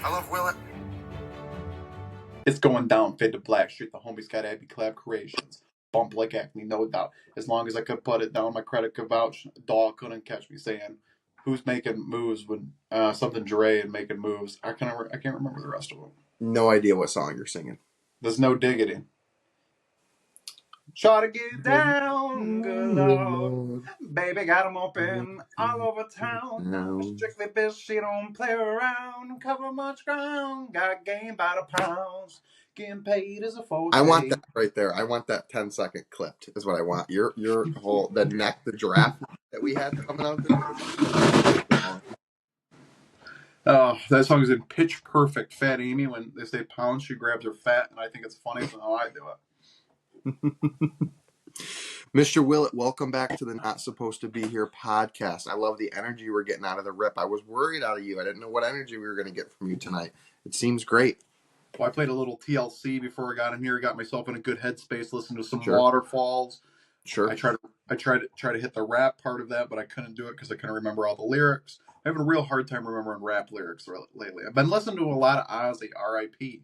I love Willett. It's going down, fade to black. Street, the homies got Abby Collab Creations. Bump like acne, no doubt. As long as I could put it down, my credit could vouch. Dog couldn't catch me saying, "Who's making moves when something Dre and making moves?" I can't remember the rest of them. No idea what song you're singing. There's no diggity. Try to get down, good Lord. Baby got 'em open all over town. Strictly bitch, she don't play around. Cover much ground, got game by the pounds. Getting paid as a forte. I want that right there. I want that 10-second clipped is what I want. Your whole, the giraffe that we had coming out there. Oh, that song is in pitch perfect. Fat Amy, when they say pounds, she grabs her fat, and I think it's funny, so I do it. Mr. Willett, welcome back to the Not Supposed to Be Here podcast. I love the energy we're getting out of the rip. I was worried out of you. I didn't know what energy we were going to get from you tonight. It seems great. Well, I played a little TLC before I got in here. Got myself in a good headspace. Listened to some Waterfalls. Sure. I tried to hit the rap part of that, but I couldn't do it because I couldn't remember all the lyrics. I'm having a real hard time remembering rap lyrics lately. I've been listening to a lot of Ozzy, R.I.P.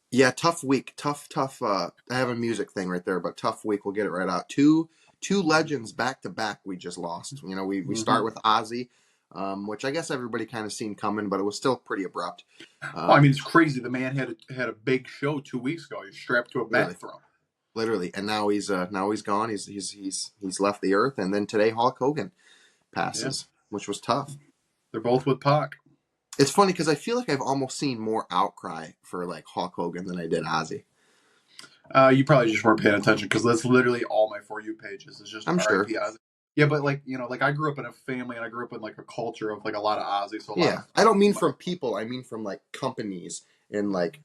Yeah, tough week. Tough. I have a music thing right there, but tough week. We'll get it right out. Two legends back to back we just lost. You know, we start with Ozzy, which I guess everybody kind of seen coming, but it was still pretty abrupt. I mean, it's crazy. The man had a big show 2 weeks ago. He's strapped to a bathroom. Literally, and now he's gone. He's left the earth, and then today Hulk Hogan passes, which was tough. They're both with Pac. It's funny because I feel like I've almost seen more outcry for like Hulk Hogan than I did Ozzy. You probably just weren't paying attention because that's literally all my For You pages. It's just R.I.P. Ozzy. Yeah, but like I grew up in a family and I grew up in like a culture of like a lot of Ozzy. So I don't mean from people. I mean from like companies and like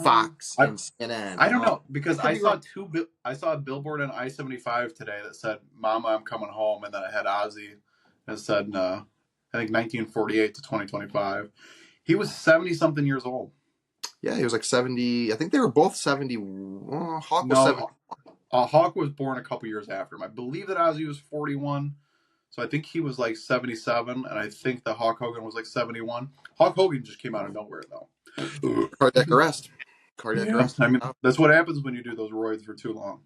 Fox and CNN. I don't know because I saw a billboard on I-75 today that said "Mama, I'm coming home," and then it had Ozzy and it said I think 1948 to 2025. He was 70-something years old. Yeah, he was like 70. I think they were both 70. Hawk was 70. Hawk was born a couple years after him. I believe that Ozzy was 41. So I think he was like 77, and I think that Hulk Hogan was like 71. Hulk Hogan just came out of nowhere, though. Cardiac arrest. I mean, that's what happens when you do those roids for too long.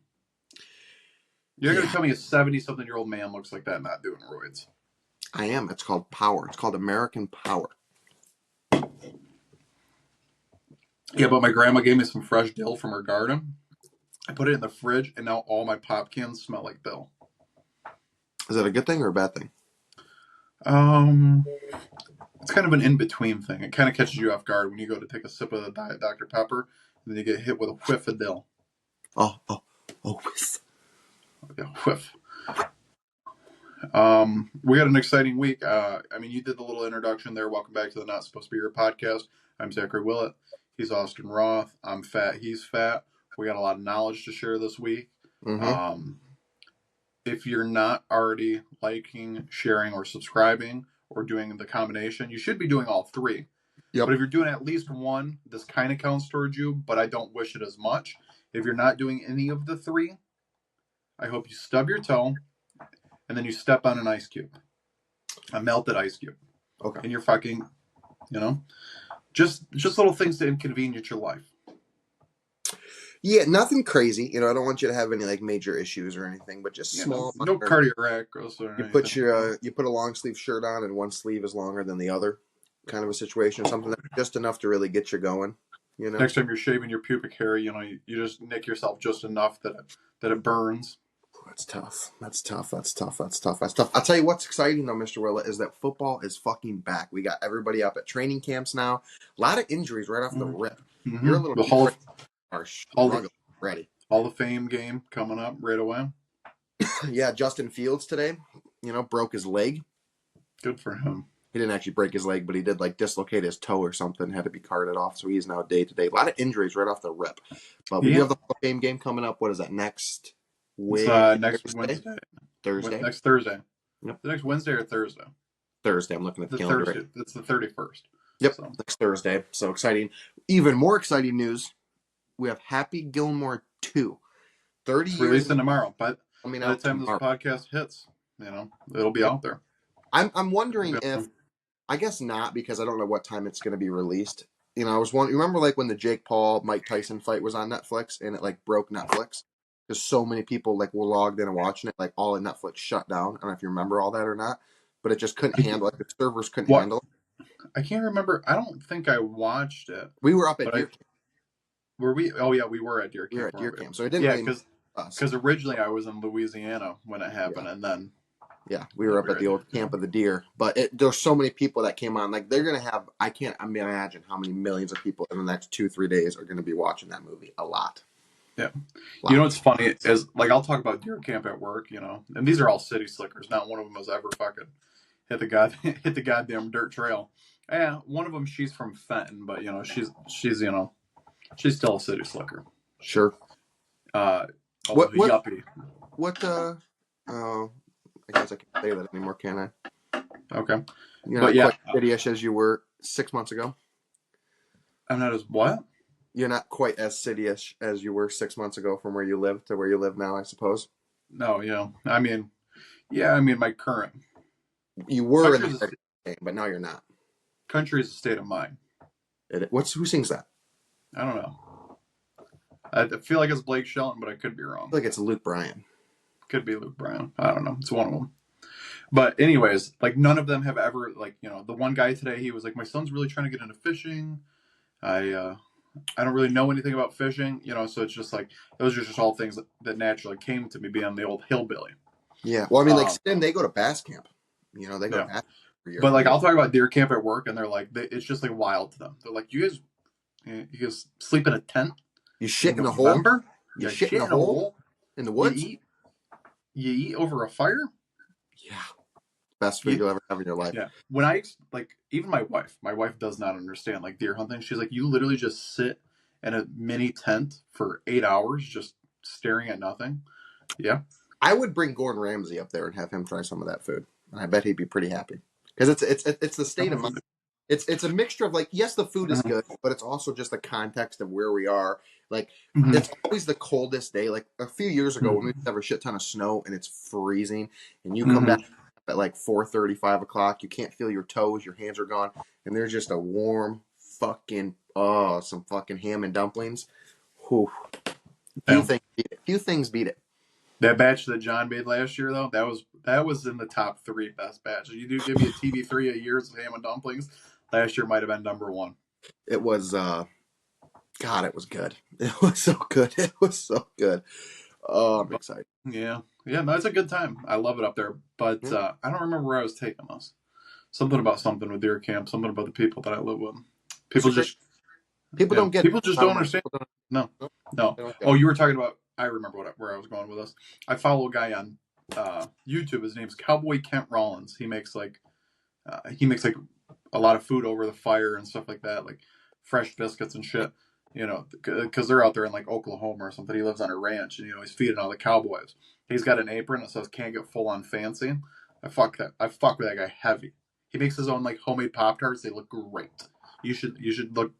You're going to tell me a 70-something-year-old man looks like that not doing roids. I am. It's called power. It's called American power. Yeah, but my grandma gave me some fresh dill from her garden. I put it in the fridge, and now all my pop cans smell like dill. Is that a good thing or a bad thing? It's kind of an in-between thing. It kind of catches you off guard when you go to take a sip of the Diet Dr. Pepper, and then you get hit with a whiff of dill. Oh, whiff. Yeah, whiff. We got an exciting week. I mean, you did the little introduction there. Welcome back to the Not Supposed to Be Your podcast. I'm Zachary Willett. He's Austin Roth. I'm fat. He's fat. We got a lot of knowledge to share this week. Mm-hmm. If you're not already liking, sharing, or subscribing, or doing the combination, you should be doing all three. Yep. But if you're doing at least one, this kind of counts towards you, but I don't wish it as much. If you're not doing any of the three, I hope you stub your toe, and then you step on an ice cube. A melted ice cube. Okay. And you're fucking, just little things to inconvenience your life. Yeah, nothing crazy. I don't want you to have any like major issues or anything, but just small. No cardiac arrest or anything. You put a long sleeve shirt on and one sleeve is longer than the other, kind of a situation. Something that's just enough to really get you going. Next time you're shaving your pubic hair, you just nick yourself just enough that it burns. That's tough. I'll tell you what's exciting though, Mr. Willett, is that football is fucking back. We got everybody up at training camps now. A lot of injuries right off the rip. Mm-hmm. You're a little ready. Hall of Fame game coming up right away. Yeah, Justin Fields today, broke his leg. Good for him. He didn't actually break his leg, but he did like dislocate his toe or something, had to be carted off. So he's now day to day. A lot of injuries right off the rip. But we do have the Hall of Fame game coming up. What is that, next next Wednesday? Thursday? Next Thursday. Yep. The next Wednesday or Thursday? Thursday. I'm looking at the calendar. Thursday. It's the 31st. Yep, next Thursday. So exciting. Even more exciting news. We have Happy Gilmore 2. 30 years. Releasing tomorrow. But by the time this podcast hits, it'll be out there. I'm wondering if I guess not, because I don't know what time it's going to be released. You know, I was wondering. Remember, like when the Jake Paul Mike Tyson fight was on Netflix and it like broke Netflix because so many people like were logged in and watching it. Like all of Netflix shut down. I don't know if you remember all that or not, but it just couldn't handle. Like the servers couldn't What? handle it. I can't remember. I don't think I watched it, We were up at but Deer Camp. were we? Oh yeah, we were at Deer We were Camp, at Deer weren't we? Camp, so it didn't Yeah, really matter to us. because originally I was in Louisiana when it Yeah. happened, and then Yeah, we were up at the old Camp of the Deer, but there's so many people that came on. Like they're gonna have, I can't imagine how many millions of people in the next 2-3 days are gonna be watching that movie. A lot. Yeah. A You know lot. what's funny is like I'll talk about Deer Camp at work, you know, and these are all city slickers. Not one of them has ever fucking hit the goddamn dirt trail. Yeah, one of them she's from Fenton, but you know she's you know she's still a city slicker. Sure. Although What? yuppie. What? I guess I can't say that anymore, can I? Okay, You're but not yeah, quite city-ish as you were 6 months ago. I'm not as what? You're not quite as city-ish as you were 6 months ago from where you live to where you live now, I suppose. No, you know, I mean, yeah, I mean my current You were in country the is a, game, but now you're not. country is a state of mind. Who sings that? I don't know. I feel like it's Blake Shelton, but I could be wrong. I feel like it's Luke Bryan. Could be Luke Bryan. I don't know. It's one of them. But anyways, like none of them have ever like you know the one guy today he was like my son's really trying to get into fishing. I don't really know anything about fishing, you know, so it's just like those are just all things that naturally came to me being the old hillbilly. Yeah. Well, I mean, like Um, Stim, they go to bass camp. You know, they go to yeah, bass camp every year. but like I'll talk about deer camp at work, and they're like it's just like wild to them. They're like you guys sleep in a tent You in shit in a hole. November. You You shit shit in a in a hole hole. in the You woods. eat over a fire. Yeah. Best food you'll ever have in your life. Yeah. When I like, even my wife does not understand like deer hunting. She's like, you literally just sit in a mini tent for 8 hours, just staring at nothing. Yeah. I would bring Gordon Ramsay up there and have him try some of that food. I bet he'd be pretty happy because it's the state of mind. It's a mixture of like, yes, the food is good, but it's also just the context of where we are. Like, it's always the coldest day. Like a few years ago when we have a shit ton of snow and it's freezing, and you come back at like 4:30, 5 o'clock, you can't feel your toes, your hands are gone, and there's just a warm fucking some fucking ham and dumplings. Whew. Few things beat it. That batch that John made last year, though, that was in the top 3 best batches. You do give me a TV3 a year's of ham and dumplings. Last year might have been number 1. It was God, it was good. It was so good. It was so good. Oh, I'm excited. Yeah. Yeah, no, it's a good time. I love it up there. But I don't remember where I was taking us. Something about something with deer camp, something about the people that I live with. People don't get people just don't understand. No. Oh, you were talking about I remember where I was going with this. I follow a guy on YouTube. His name's Cowboy Kent Rollins. He makes like a lot of food over the fire and stuff like that, like fresh biscuits and shit. You know, because they're out there in like Oklahoma or something. He lives on a ranch, and you know he's feeding all the cowboys. He's got an apron that says "Can't get full on fancy." I fuck with that guy heavy. He makes his own like homemade Pop Tarts. They look great. You should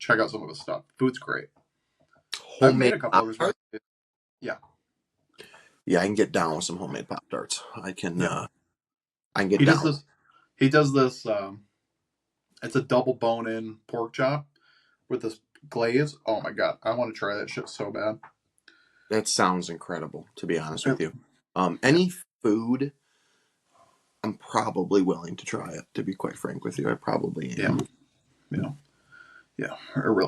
check out some of his stuff. Food's great. I've made a couple of his recipes. Yeah. Yeah, I can get down with some homemade Pop Tarts. I can get He down. does this. He does this. It's a double bone-in pork chop with this glaze. Oh my god, I want to try that shit so bad. That sounds incredible, to be honest with you. Any food, I'm probably willing to try it. To be quite frank with you, I probably am. Yeah.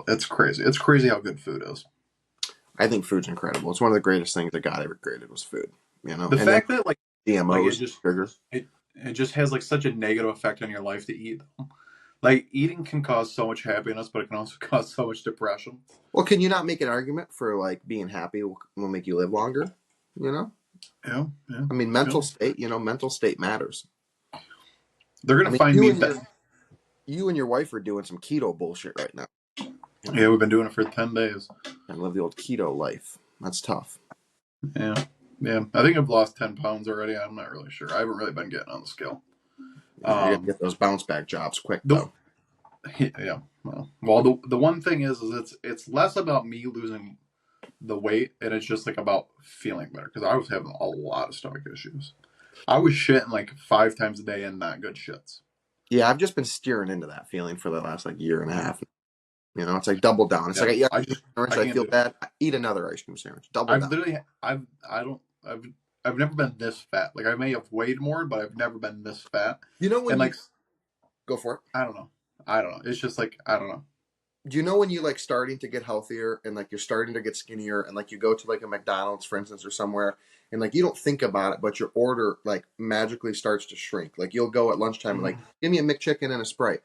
It's crazy. It's crazy how good food is. I think food's incredible. It's one of the greatest things that God ever created was food. You know, the fact that like GMOs, sugars. It just has like such a negative effect on your life to eat. Like eating can cause so much happiness, but it can also cause so much depression. Well, can you not make an argument for like being happy will make you live longer? You know. Yeah. I mean, mental state. You know, mental state matters. They're gonna find me. You and your wife are doing some keto bullshit right now. Yeah, we've been doing it for 10 days. I live the old keto life. That's tough. Yeah. I think I've lost 10 pounds already. I'm not really sure. I haven't really been getting on the scale. Yeah, you gotta get those bounce back jobs quick though. Yeah. Well, the one thing is it's less about me losing the weight, and it's just like about feeling better because I was having a lot of stomach issues. I was shitting like 5 times a day and not good shits. Yeah, I've just been steering into that feeling for the last like year and a half. You know, it's like double down. It's Yeah, like, yeah, I I can't feel do it. bad. Eat another ice cream sandwich. Double I've down. literally, I don't, I've never been this fat. Like I may have weighed more, but I've never been this fat. You know when And you like, go for it? I don't know, I don't know. It's just like I don't know. Do you know when you like starting to get healthier and like you're starting to get skinnier and like you go to like a McDonald's, for instance, or somewhere and like you don't think about it, but your order like magically starts to shrink. Like you'll go at lunchtime and like, Mm-hmm. give me a McChicken and a Sprite.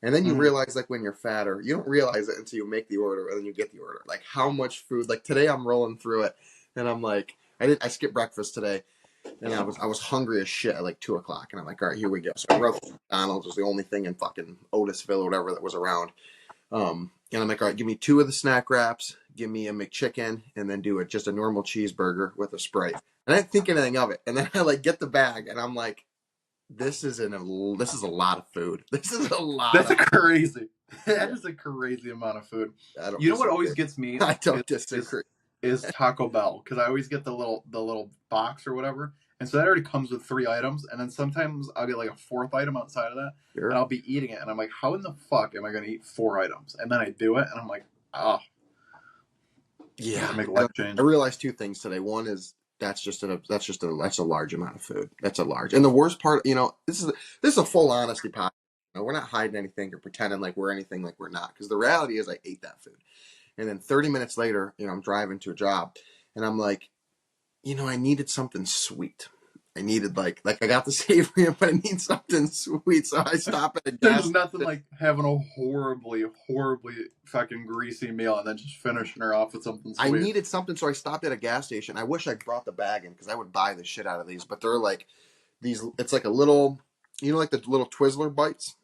And then you Mm-hmm. realize like when you're fatter, you don't realize it until you make the order and then you get the order. Like how much food, like today I'm rolling through it and I'm like, I skipped breakfast today and I was hungry as shit at like 2 o'clock and I'm like, all right, here we go. So I wrote McDonald's was the only thing in fucking Otisville or whatever that was around. And I'm like, all right, give me 2 of the snack wraps, give me a McChicken, and then do it just a normal cheeseburger with a Sprite. And I didn't think anything of it. And then I like get the bag, and I'm like, this is a lot of food. This is a lot That's a of. crazy. That Yeah, is a crazy amount of food. I don't You know what disagree. always gets me I is don't is, disagree. is Taco Bell because I always get the little box or whatever, and so that already comes with 3 items, and then sometimes I'll get like a fourth item outside of that, and Sure. I'll be eating it, and I'm like, how in the fuck am I going to eat 4 items? And then I do it, and I'm like, oh, I have Yeah, to make a life I change. realized 2 things today. One is that's a large amount of food. That's a large. And the worst part, this is a full honesty podcast. We're not hiding anything or pretending like we're anything like we're not. Because the reality is, I ate that food, and then 30 minutes later, I'm driving to a job, and I'm like, I needed something sweet. I needed like I got the savory, but I need something sweet. So I stop at a There's gas nothing station. like having a horribly fucking greasy meal and then just finishing her off with something I sweet. needed something, so I stopped at a gas station. I wish I brought the bag in because I would buy the shit out of these. But they're like these. It's like a little, like the little Twizzler bites.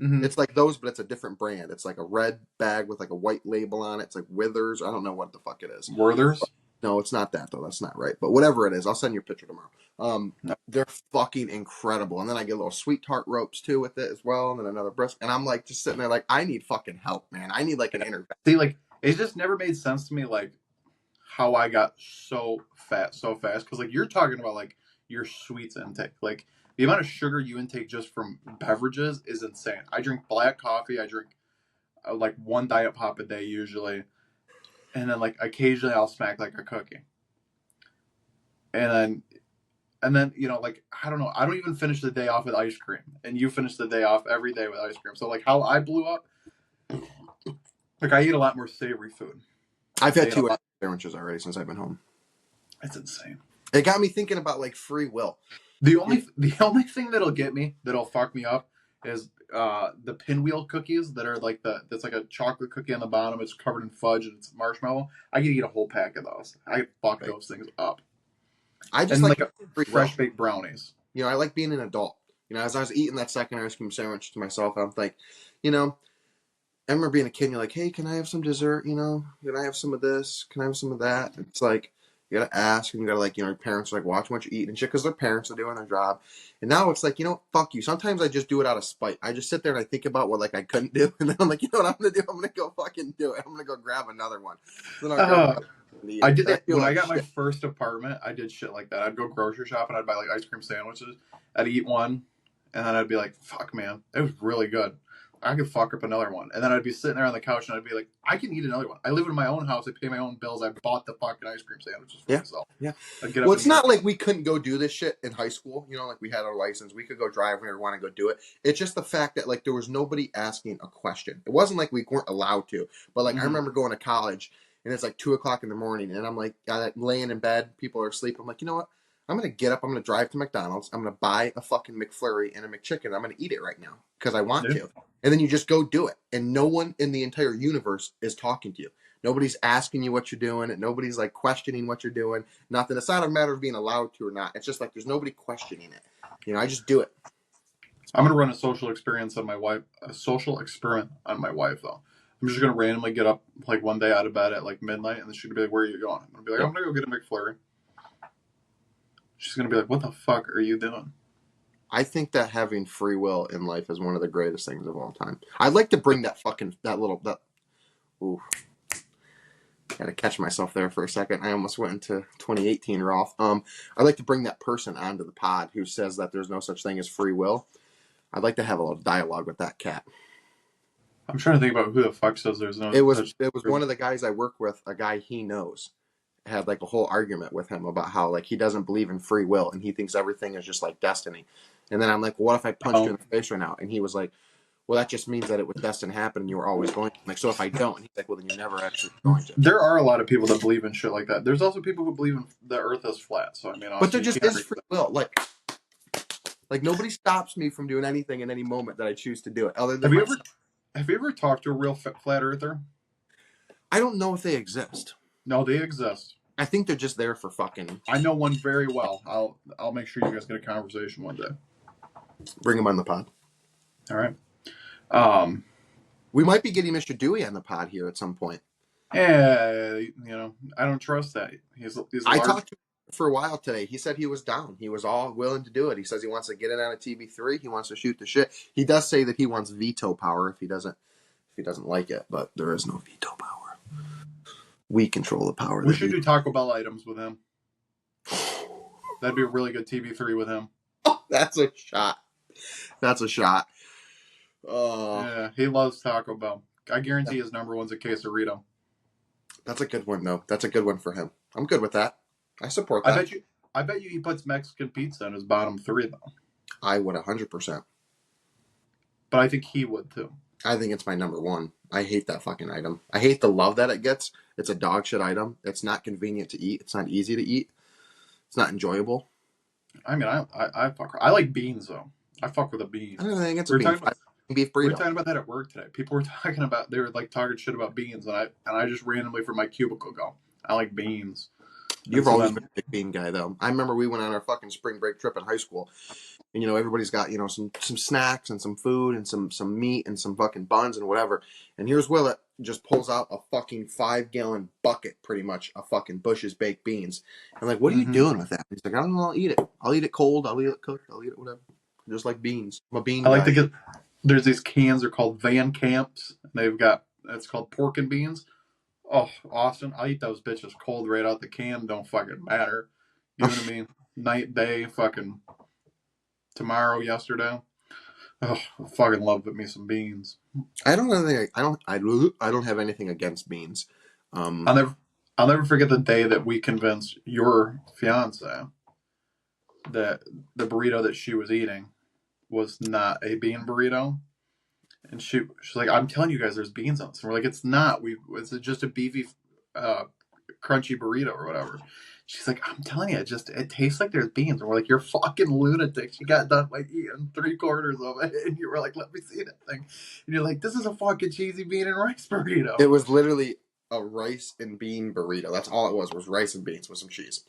Mm-hmm. It's like those, but it's a different brand. It's like a red bag with like a white label on it. It's like Withers. I don't know what the fuck it is. Werther's? No, it's not that though. That's not right. But whatever it is, I'll send you a picture tomorrow. No. They're fucking incredible. And then I get little sweet tart ropes too with it as well, and then another breast. And I'm like just sitting there like, I need fucking help, man. I need like an intervention. See, like, it just never made sense to me, like, how I got so fat so fast. Because, like, you're talking about, like, your sweets intake. Like, the amount of sugar you intake just from beverages is insane. I drink black coffee. I drink, like, one Diet Pop a day usually. And then, like, occasionally I'll smack, like, a cookie. And then, like, I don't know. I don't even finish the day off with ice cream. And you finish the day off every day with ice cream. So, like, how I blew up, like, I eat a lot more savory food. I've I had ate a 2 lot. sandwiches already since I've been home. It's insane. It got me thinking about like free will. The only thing that'll fuck me up is the pinwheel cookies that are like that's like a chocolate cookie on the bottom. It's covered in fudge and it's marshmallow. I could eat a whole pack of those. I fuck those things up. I just And like like a free will. fresh baked brownies. I like being an adult. As I was eating that second ice cream sandwich to myself, I'm like, you know, I remember being a kid and you're like, hey, can I have some dessert? Can I have some of this? Can I have some of that? And it's like, you gotta ask and you gotta like, your parents are like watching what you eat and shit because their parents are doing their job. And now it's like, fuck you. Sometimes I just do it out of spite. I just sit there and I think about what like I couldn't do. And then I'm like, you know what I'm gonna do? I'm gonna go fucking do it. I'm gonna go grab another one. Then I'll grab Uh, another one and eat I it. did I that feel when I like got my shit. first apartment. I did shit like that. I'd go grocery shop and I'd buy like ice cream sandwiches. I'd eat one, and then I'd be like, "Fuck, man, it was really good. I could fuck up another one." And then I'd be sitting there on the couch and I'd be like, "I can eat another one. I live in my own house. I pay my own bills. I bought the fucking ice cream sandwiches for Yeah. myself." Yeah. I'd get Well, up and it's eat them. not like we couldn't go do this shit in high school. Like we had our license. We could go drive whenever we want to go do it. It's just the fact that like there was nobody asking a question. It wasn't like we weren't allowed to. But like I Mm-hmm. remember going to college and it's like 2 o'clock in the morning and I'm like laying in bed. People are asleep. I'm like, you know what? I'm going to get up. I'm going to drive to McDonald's. I'm going to buy a fucking McFlurry and a McChicken. I'm going to eat it right now because I want Yeah. to. And then you just go do it. And no one in the entire universe is talking to you. Nobody's asking you what you're doing. And nobody's like questioning what you're doing. Nothing. It's not a matter of being allowed to or not. It's just like there's nobody questioning it. I just do it. I'm gonna run a social experience on my wife. A social experiment on my wife though. I'm just gonna randomly get up like one day out of bed at like midnight, and then she's gonna be like, "Where are you going?" I'm gonna be like, Yep. "I'm gonna go get a McFlurry." She's gonna be like, "What the fuck are you doing?" I think that having free will in life is one of the greatest things of all time. I'd like to bring that ooh, had to catch myself there for a second. I almost went into 2018 Roth. I'd like to bring that person onto the pod who says that there's no such thing as free will. I'd like to have a little dialogue with that cat. I'm trying to think about who the fuck says there's no It was such. one of the guys I work with, a guy he knows, had like a whole argument with him about how like he doesn't believe in free will and he thinks everything is just like destiny. And then I'm like, well, what if I punched you in the face right now? And he was like, well, that just means that it was destined to happen and you were always going to. I'm like, so if I don't? And he's like, well, then you're never actually going to. There are a lot of people that believe in shit like that. There's also people who believe in the Earth is flat. So I mean, But there honestly, you just can't is agree free with will. Like nobody stops me from doing anything in any moment that I choose to do it. Other that. than myself. Have you ever talked to a real flat earther? I don't know if they exist. No, they exist. I think they're just there for fucking. I know one very well. I'll make sure you guys get a conversation one day. Bring him on the pod. All right. We might be getting Mr. Dewey on the pod here at some point. Yeah, you know, I don't trust that. I talked to him for a while today. He said he was down. He was all willing to do it. He says he wants to get it on a TV3. He wants to shoot the shit. He does say that he wants veto power if he doesn't like it, but there is no veto power. We control the power. We should do Taco Bell items with him. That'd be a really good TV3 with him. That's a shot. Yeah, he loves Taco Bell. I guarantee his number one's a quesarito. That's a good one, though. That's a good one for him. I'm good with that. I support that. I bet you he puts Mexican pizza in his bottom 3, though. I would 100%. But I think he would, too. I think it's my number 1. I hate that fucking item. I hate the love that it gets. It's a dog shit item. It's not convenient to eat. It's not easy to eat. It's not enjoyable. I mean, I like beans, though. I fuck with a bean. I don't think it's a beef burrito. We were talking about that at work today. People were talking about, they were like talking shit about beans, and I just randomly from my cubicle go, I like beans. You've always been a big bean guy, though. I remember we went on our fucking spring break trip in high school, and you know everybody's got some snacks and some food and some meat and some fucking buns and whatever. And here's Willett just pulls out a fucking 5-gallon bucket, pretty much, of fucking Bush's baked beans. I'm like, what are you doing with that? He's like, I don't know. I'll eat it. I'll eat it cold. I'll eat it cooked. I'll eat it whatever. Just like beans. I'm a bean guy. I like to get. There's these cans. They're called Van Camps. And it's called pork and beans. Oh, Austin, I'll eat those bitches cold right out the can. Don't fucking matter. You know what I mean? Night, day, fucking tomorrow, yesterday. Oh, I fucking love me some beans. I don't have anything against beans. I'll never forget the day that we convinced your fiance that the burrito that she was eating was not a bean burrito. And she's like, I'm telling you guys, there's beans on this. And we're like, it's not. It's just a beefy, crunchy burrito or whatever. She's like, I'm telling you, it tastes like there's beans. And we're like, you're fucking lunatic. She got done like eating 3/4 of it, and you were like, let me see that thing. And you're like, this is a fucking cheesy bean and rice burrito. It was literally a rice and bean burrito. That's all it was rice and beans with some cheese.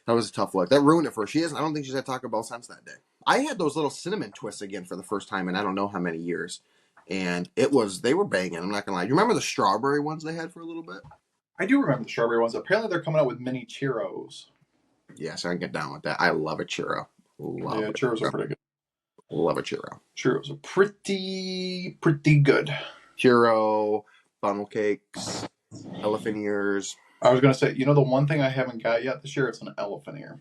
That was a tough look. That ruined it for her. I don't think she's had Taco Bell since that day. I had those little cinnamon twists again for the first time in I don't know how many years. And they were banging. I'm not going to lie. You remember the strawberry ones they had for a little bit? I do remember the strawberry ones. Apparently they're coming out with mini churros. Yes, I can get down with that. I love a churro. Churros are pretty good. Love a churro. Churros are pretty good. Churro, funnel cakes, elephant ears. I was going to say, the one thing I haven't got yet this year, it's an elephant ear.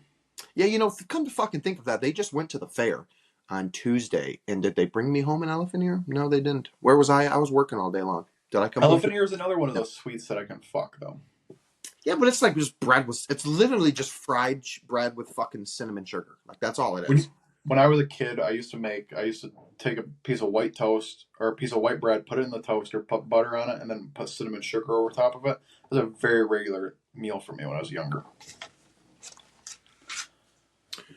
Yeah, come to fucking think of that. They just went to the fair on Tuesday, and did they bring me home an elephant ear? No, they didn't. Where was I? I was working all day long. Did I come home? Elephant ear is another one of those sweets that I can fuck, though. Yeah, but it's like just it's literally just fried bread with fucking cinnamon sugar. Like, that's all it is. When I was a kid, I used to take a piece of white toast or a piece of white bread, put it in the toaster, put butter on it, and then put cinnamon sugar over top of it. It was a very regular meal for me when I was younger.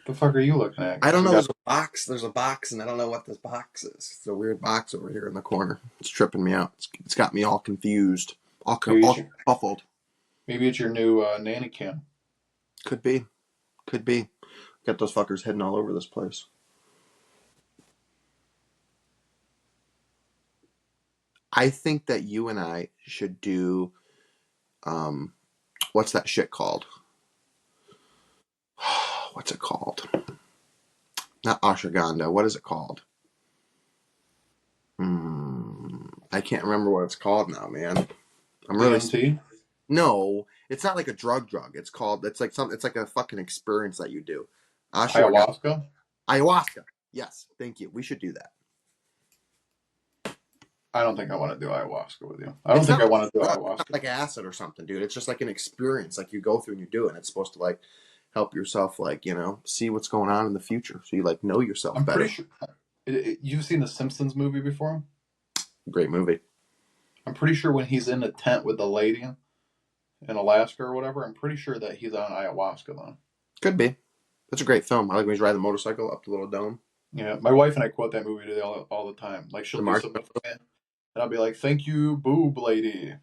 The fuck are you looking at? I don't know. There's a box, and I don't know what this box is. It's a weird box over here in the corner. It's tripping me out. It's got me all confused, all puffled. Maybe it's your new nanny cam. Could be. Got those fuckers heading all over this place. I think that you and I should do, what's that shit called? What's it called? Not ashwagandha. What is it called? I can't remember what it's called now, man. I'm really DMT? No, it's not like a drug. It's like a fucking experience that you do. Ayahuasca? Ayahuasca. Yes, thank you. We should do that. I don't think I want to do ayahuasca with you. I don't think I want to do ayahuasca. Like acid or something, dude. It's just like an experience, like you go through and you do it. And it's supposed to like help yourself, like see what's going on in the future, so you like know yourself I'm better. pretty sure you've seen the Simpsons movie before. Great movie. I'm pretty sure when he's in the tent with the lady in Alaska or whatever, I'm pretty sure that he's on ayahuasca then. Could be. That's a great film. I like when he's riding the motorcycle up the little dome. Yeah, my wife and I quote that movie all the time. Like she'll do something for me, and I'll be like, "Thank you, boob lady."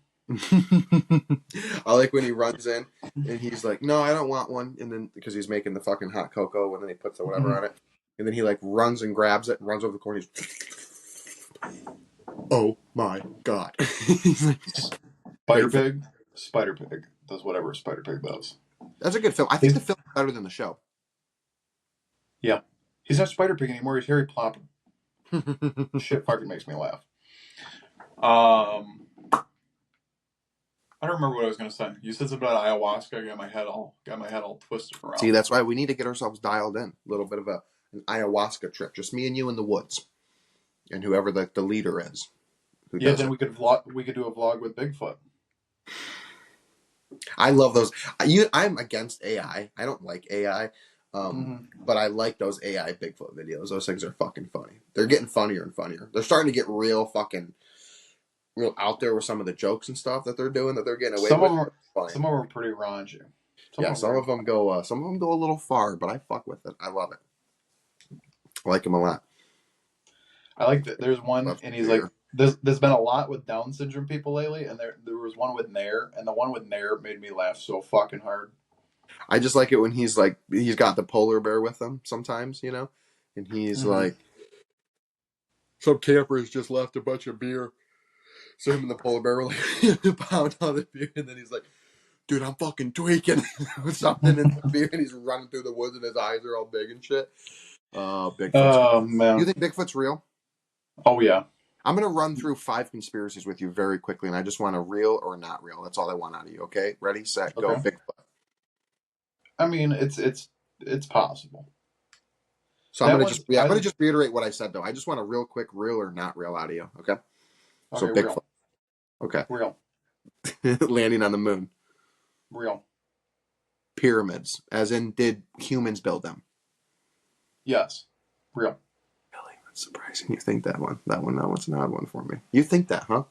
I like when he runs in and he's like, "No, I don't want one," and then because he's making the fucking hot cocoa, and then he puts the whatever on it, and then he like runs and grabs it and runs over the corner. Oh my god! He's like, Spider Pig does whatever Spider Pig does. That's a good film. I think the film is better than the show. Yeah, he's not Spider Pig anymore. He's Harry Plopper. Shit fucking makes me laugh. I don't remember what I was gonna say. You said something about ayahuasca. I got my head all twisted around. See, that's why we need to get ourselves dialed in. A little bit of an ayahuasca trip, just me and you in the woods, and whoever the leader is. Yeah, then we could vlog. We could do a vlog with Bigfoot. I love those. I'm against AI. I don't like AI, but I like those AI Bigfoot videos. Those things are fucking funny. They're getting funnier and funnier. They're starting to get real out there with some of the jokes and stuff that they're doing that they're getting away with. Some of them are pretty raunchy. Some of them go a little far, but I fuck with it. I love it. I like them a lot. I like that. There's one, and he's like, there's been a lot with Down syndrome people lately, and there was one with Nair, and the one with Nair made me laugh so fucking hard. I just like it when he's got the polar bear with him sometimes, and he's like, some campers just left a bunch of beer. So him and the polar bear were like pound on the beer, and then he's like, dude, I'm fucking tweaking with something in the beer, and he's running through the woods, and his eyes are all big and shit. Bigfoot's Oh, man. You think Bigfoot's real? Oh, yeah. I'm going to run through 5 conspiracies with you very quickly, and I just want a real or not real. That's all I want out of you, okay? Ready, set, go, Bigfoot. I mean, it's possible. So I'm going to just reiterate what I said, though. I just want a real quick real or not real out of you, okay? So Bigfoot. Real. Okay. Real. Landing on the moon. Real. Pyramids, as in, did humans build them? Yes. Real. Really? That's surprising. You think that one. That one's an odd one for me. You think that, huh?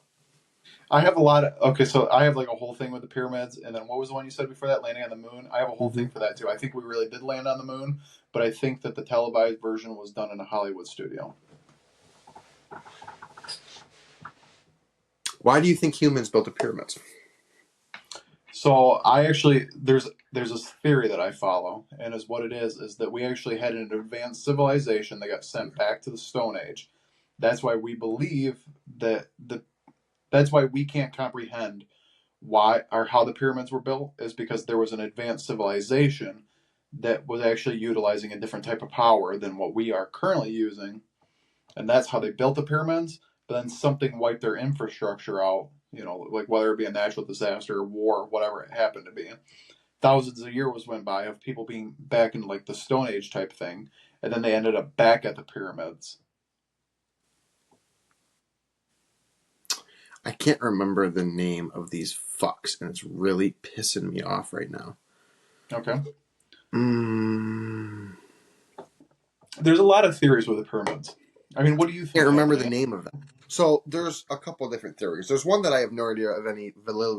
I have a lot of... Okay, so I have like a whole thing with the pyramids, and then what was the one you said before that? Landing on the moon? I have a whole thing for that, too. I think we really did land on the moon, but I think that the televised version was done in a Hollywood studio. Why do you think humans built the pyramids? So I actually... There's this theory that I follow, and what it is that we actually had an advanced civilization that got sent back to the Stone Age. That's why we believe that that's why we can't comprehend why or how the pyramids were built, is because there was an advanced civilization that was actually utilizing a different type of power than what we are currently using, and that's how they built the pyramids. But then something wiped their infrastructure out, like whether it be a natural disaster, war, whatever it happened to be. Thousands of years went by of people being back in like the Stone Age type thing, and then they ended up back at the pyramids. I can't remember the name of these fucks, and it's really pissing me off right now. Okay. There's a lot of theories with the pyramids. I mean, what do you think? I can't remember the name of them. So there's a couple of different theories. There's one that I have no idea of any validity.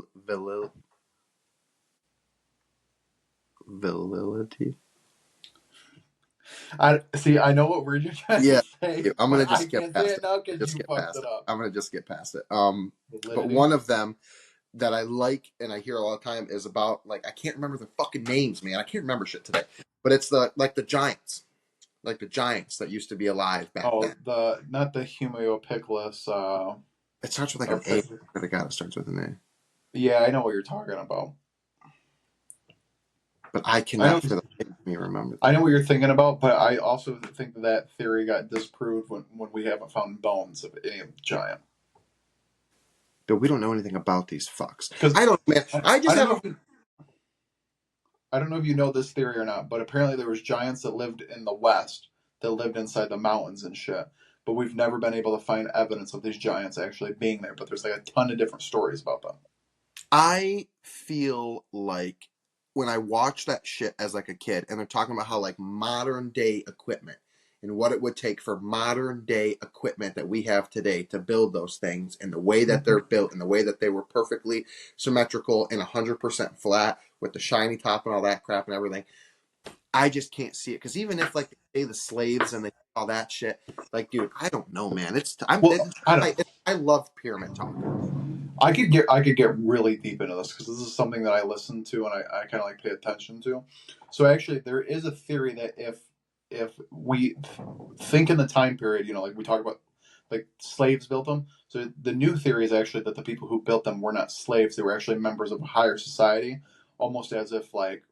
I know what word you're trying to say. I'm gonna just get past it. I'm gonna just get past it. But one of them that I like and I hear a lot of time is about, like, I can't remember the fucking names, man. I can't remember shit today. But it's the giants. Like the giants that used to be alive back then. Not the Homo it starts with like an A. I forgot it starts with an A. Yeah, I know what you're talking about. But I cannot for the life of me remember. I know what you're thinking about, but I also think that theory got disproved when we haven't found bones of any giant. But we don't know anything about these fucks. Because I don't, man. I don't know if you know this theory or not, but apparently there was giants that lived in the West that lived inside the mountains and shit. But we've never been able to find evidence of these giants actually being there. But there's like a ton of different stories about them. I feel like when I watch that shit as like a kid, and they're talking about how like modern day equipment and what it would take for modern day equipment that we have today to build those things, and the way that they're built, and the way that they were perfectly symmetrical and 100% flat with the shiny top and all that crap and everything. I just can't see it, because even if like they say the slaves and they all that shit, like, dude, I don't know, man. Well, I don't. I love pyramid talk. I could get really deep into this because this is something that I listen to and I kind of like pay attention to. So actually, there is a theory that if we think in the time period, you know, like we talk about, like slaves built them. So the new theory is actually that the people who built them were not slaves; they were actually members of a higher society, almost as if like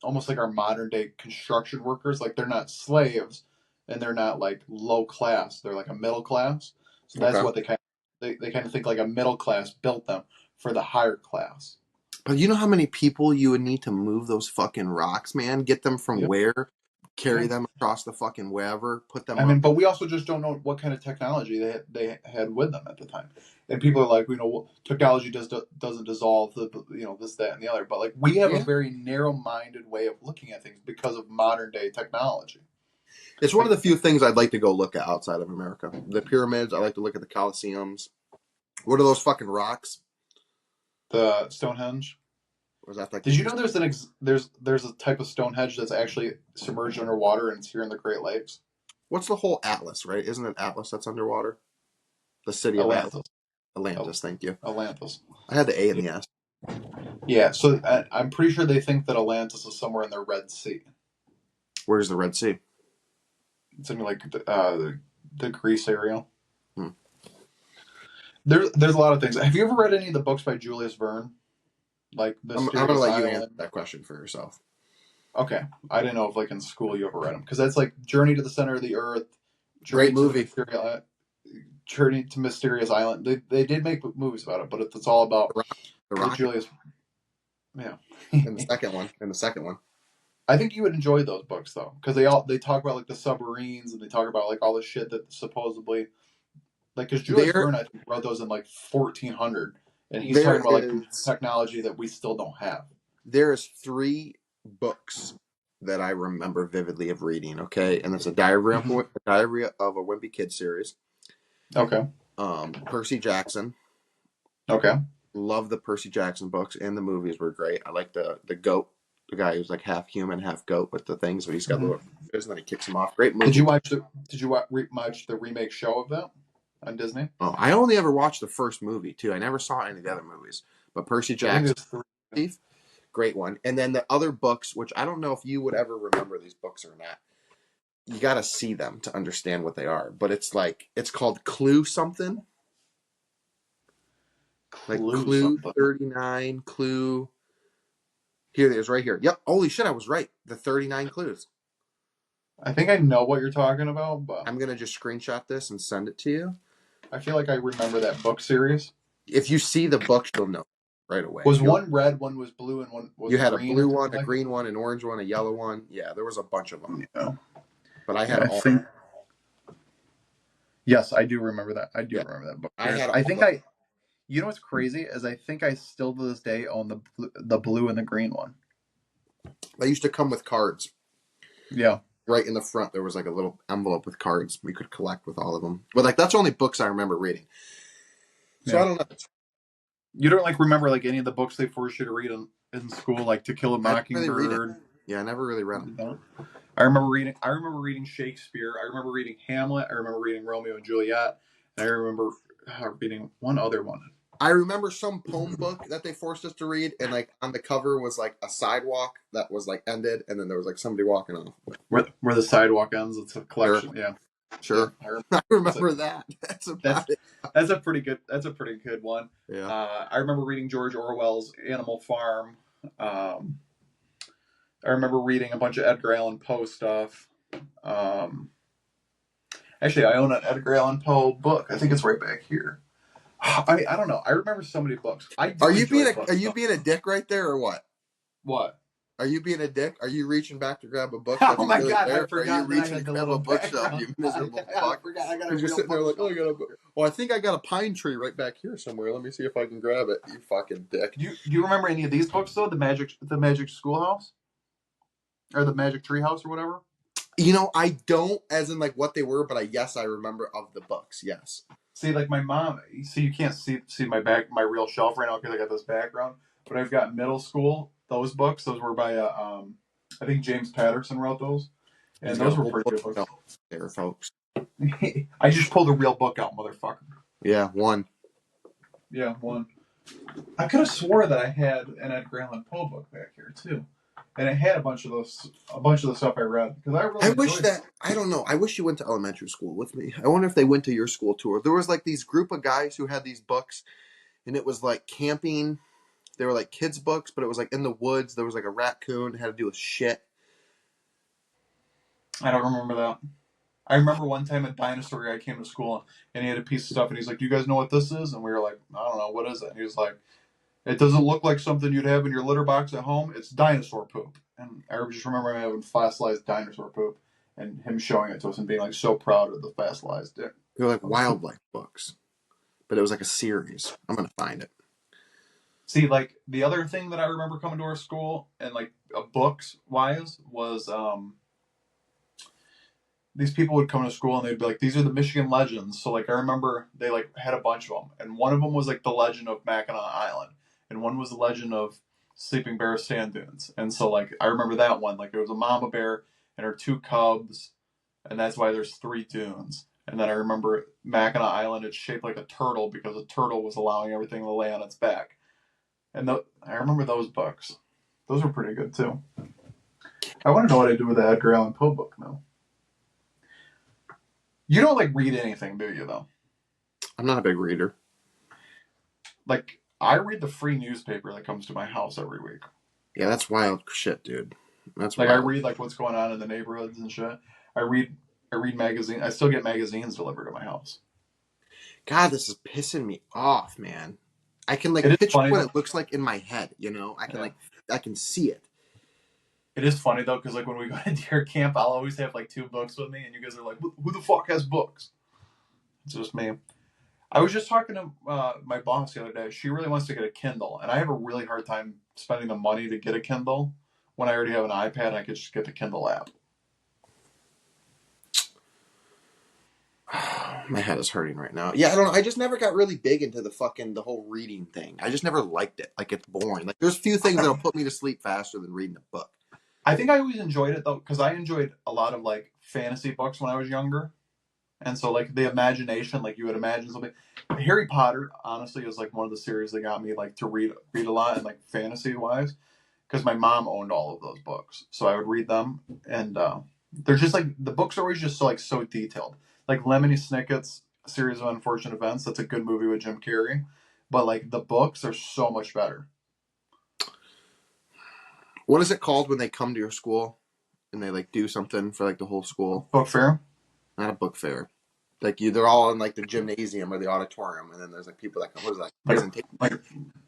almost like our modern day construction workers. Like they're not slaves and they're not like low class; they're like a middle class. So that's Okay. what they kind of think like a middle class built them for the higher class. But you know how many people you would need to move those fucking rocks, man? Get them from Yep. where? Carry Yeah. them across the fucking wherever? Put them I up? mean, but we also just don't know what kind of technology they had with them at the time. And people are like, you know, technology doesn't dissolve the, you know, this, that, and the other. But like, we have a Yeah. very narrow-minded way of looking at things because of modern day technology. It's one of the few things I'd like to go look at outside of America. The pyramids. I like to look at the Colosseums. What are those fucking rocks? The Stonehenge. Or is that like Did you know there's a type of Stonehenge that's actually submerged underwater and it's here in the Great Lakes? what's the whole Atlas, right? Isn't it Atlas that's underwater? The city of Atlantis. Atlantis. Thank you. Atlantis. I had the A in the S. Yeah, so I'm pretty sure they think that Atlantis is somewhere in the Red Sea. Where's the Red Sea? It's in like the Greece area. Hmm. There's a lot of things. Have you ever read any of the books by Julius Verne? Like I'm going to Mysterious let you answer Island? that question for yourself. Okay, I didn't know if like in school you ever read them because that's like Journey to the Center of the Earth, Great movie. Journey to Mysterious Island. They did make movies about it, but it's all about The the Rock Julius. Yeah. in the second one. I think you would enjoy those books though, because they talk about like the submarines and they talk about like all the shit that supposedly, like, because Julius There, Verne I think wrote those in like 1400, and he's there talking about like is technology that we still don't have. there is 3 books that I remember vividly of reading. Okay, and it's a Diary of Mhm. a Wimpy Kid series. Okay. Percy Jackson. Okay. Love the Percy Jackson books, and the movies were great. I like the goat, the guy who's like half human, half goat with the things, but he's got Mhm. little fingers, and then he kicks him off. Great movie. Did you watch the remake show of that on Disney? Oh, I only ever watched the first movie too. I never saw any of the other movies. But Percy I think Jackson, there's 3. great one. And then the other books, which I don't know if you would ever remember these books or not. You got to see them to understand what they are. But it's called Clue something. Like Clue Clue something. 39, Clue. Here it is right here. Yep. Holy shit, I was right. The 39 clues. I think I know what you're talking about, but I'm going to just screenshot this and send it to you. I feel like I remember that book series. If you see the books, you'll know right away. Was one red, one was blue, and one was You had a green, or blue something one, a like green one, an orange one, a yellow one. Yeah, there was a bunch of them. that? But I Yeah, had I all. think. Yes, I do remember that. I do Yeah, remember that book I series. had I all think the. You know what's crazy is I think I still to this day own the blue and the green one. They used to come with cards. Yeah. Right in the front, there was like a little envelope with cards we could collect with all of them. But like that's only books I remember reading. So Yeah. I don't know. You don't like remember like any of the books they forced you to read in school, like To Kill a I didn't really read it. Mockingbird. Yeah, I never really read them. No. I remember reading Shakespeare. I remember reading Hamlet. I remember reading Romeo and Juliet. And I remember reading one other one. I remember some poem book that they forced us to read, and like on the cover was like a sidewalk that was like ended, and then there was like somebody walking off. Where the sidewalk ends. It's a collection. Sure. Yeah. Sure. Yeah, I remember that. That's about it. That's a pretty good one. Yeah. I remember reading George Orwell's Animal Farm. I remember reading a bunch of Edgar Allan Poe stuff. Actually, I own an Edgar Allan Poe book. I think it's right back here. I don't know. I remember so many books. Are you being a dick right there or what? What? Are you being a dick? Are you reaching back to grab a book Oh that's my really god, I there? Or are you forgot that I reaching to had the grab a little bookshelf, background. you miserable I fuck? forgot I got a Because you're real sitting there like, oh, I bookshelf. got a book. Well, I think I got a pine tree right back here somewhere. Let me see if I can grab it. You fucking dick. Do you remember any of these books though? The Magic Schoolhouse or the Magic Tree House or whatever. You know, I don't, as in like what they were, but yes, I remember of the books. Yes. See, like my mom. See, you can't see my real shelf right now because I got this background. But I've got middle school. Those books. Those were by I think James Patterson wrote those, He's and got a those were whole pretty good books. bookshelf there, folks. I just pulled a real book out, motherfucker. Yeah, one. Yeah, one. I could have swore that I had an Edgar Allan Poe book back here too, and it had a bunch of the stuff I read because I really I wish enjoyed it. that I don't know. I wish you went to elementary school with me. I wonder if they went to your school tour. There was like these group of guys who had these books, and it was like camping. They were like kids' books, but it was like in the woods. There was like a raccoon. It had to do with shit. I don't remember that. I remember one time a dinosaur guy came to school and he had a piece of stuff and he's like, "Do you guys know what this is?" And we were like, "I don't know, what is it?" And he was like, "It doesn't look like something you'd have in your litter box at home. It's dinosaur poop." And I just remember him having fossilized dinosaur poop and him showing it to us and being like so proud of the fossilized dick. They were like wildlife books, but it was like a series. I'm gonna find it. See, like the other thing that I remember coming to our school and like books wise was these people would come to school and they'd be like, "These are the Michigan legends." So like I remember they like had a bunch of them, and one of them was like the legend of Mackinac Island, and one was the legend of Sleeping Bear Sand Dunes. And so like I remember that one, like it was a mama bear and her two cubs, and that's why there's three dunes. And then I remember Mackinac Island, it's shaped like a turtle because a turtle was allowing everything to lay on its back. And I remember those books; those were pretty good too. I want to know what I do with the Edgar Allan Poe book now. You don't like read anything, do you? Though. I'm not a big reader. Like I read the free newspaper that comes to my house every week. Yeah, that's wild shit, dude. That's Like I wild. read like what's going on in the neighborhoods and shit. I read magazines. I still get magazines delivered to my house. God, this is pissing me off, man. I can It like is picture funny what though. it looks like in my head. You know, I can Yeah. like I can see it. It is funny though because like when we go to deer camp, I'll always have like two books with me, and you guys are like, "Who the fuck has books?" It's just me. I was just talking to my boss the other day. She really wants to get a Kindle, and I have a really hard time spending the money to get a Kindle when I already have an iPad and I could just get the Kindle app. My head is hurting right now. Yeah, I don't know. I just never got really big into the whole reading thing. I just never liked it. Like it's boring. Like there's few things that'll put me to sleep faster than reading a book. I think I always enjoyed it though because I enjoyed a lot of like fantasy books when I was younger, and so like the imagination, like you would imagine something. Harry Potter, honestly, is like one of the series that got me like to read a lot and like fantasy wise because my mom owned all of those books, so I would read them, and they're just like the books are always just so detailed. Like Lemony Snicket's series of unfortunate events. That's a good movie with Jim Carrey, but like the books are so much better. What is it called when they come to your school and they like do something for like the whole school? Book fair. Not a book fair. Like they're all in like the gymnasium or the auditorium, and then there's like people that come. What is that? Like Presentation. like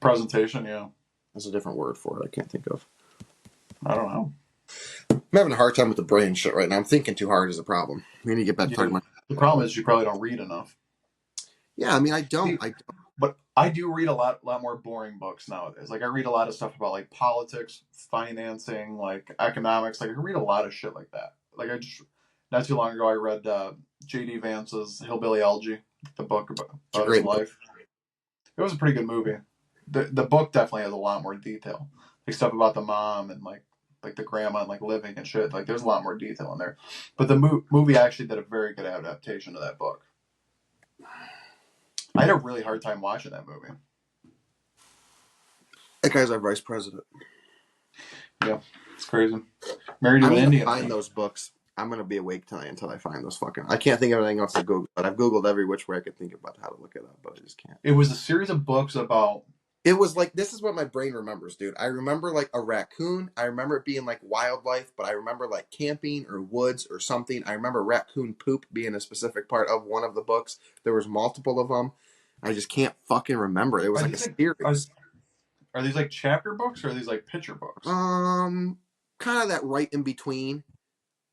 presentation, yeah. There's a different word for it. I can't think of. I don't know. I'm having a hard time with the brain shit right now. I'm thinking too hard is a problem. We need to get back to talking Yeah. about. The problem is you probably don't read enough. Yeah, I mean, I See, don't. but I do read a lot more boring books nowadays. Like I read a lot of stuff about like politics, financing, like economics. Like I read a lot of shit like that. Like I just not too long ago I read J.D. Vance's Hillbilly Elegy, the book It's a about his great book. life. It was a pretty good movie. The book definitely has a lot more detail, like stuff about the mom and like the grandma and like living and shit. Like there's a lot more detail in there. But the movie actually did a very good adaptation of that book. I had a really hard time watching that movie. That guy's our vice president. Yeah, it's crazy. Married to I'm an gonna Indian. find those books. I'm gonna be awake tonight until I find those fucking. I can't think of anything else to Google, but I've Googled every which way I could think about how to look it up, but I just can't. It was a series of books about. It was like this is what my brain remembers, dude. I remember like a raccoon. I remember it being like wildlife, but I remember like camping or woods or something. I remember raccoon poop being a specific part of one of the books. There was multiple of them. I just can't fucking remember. It was Are like a these like are, series. Are these like chapter books or are these like picture books? Kind of that right in between.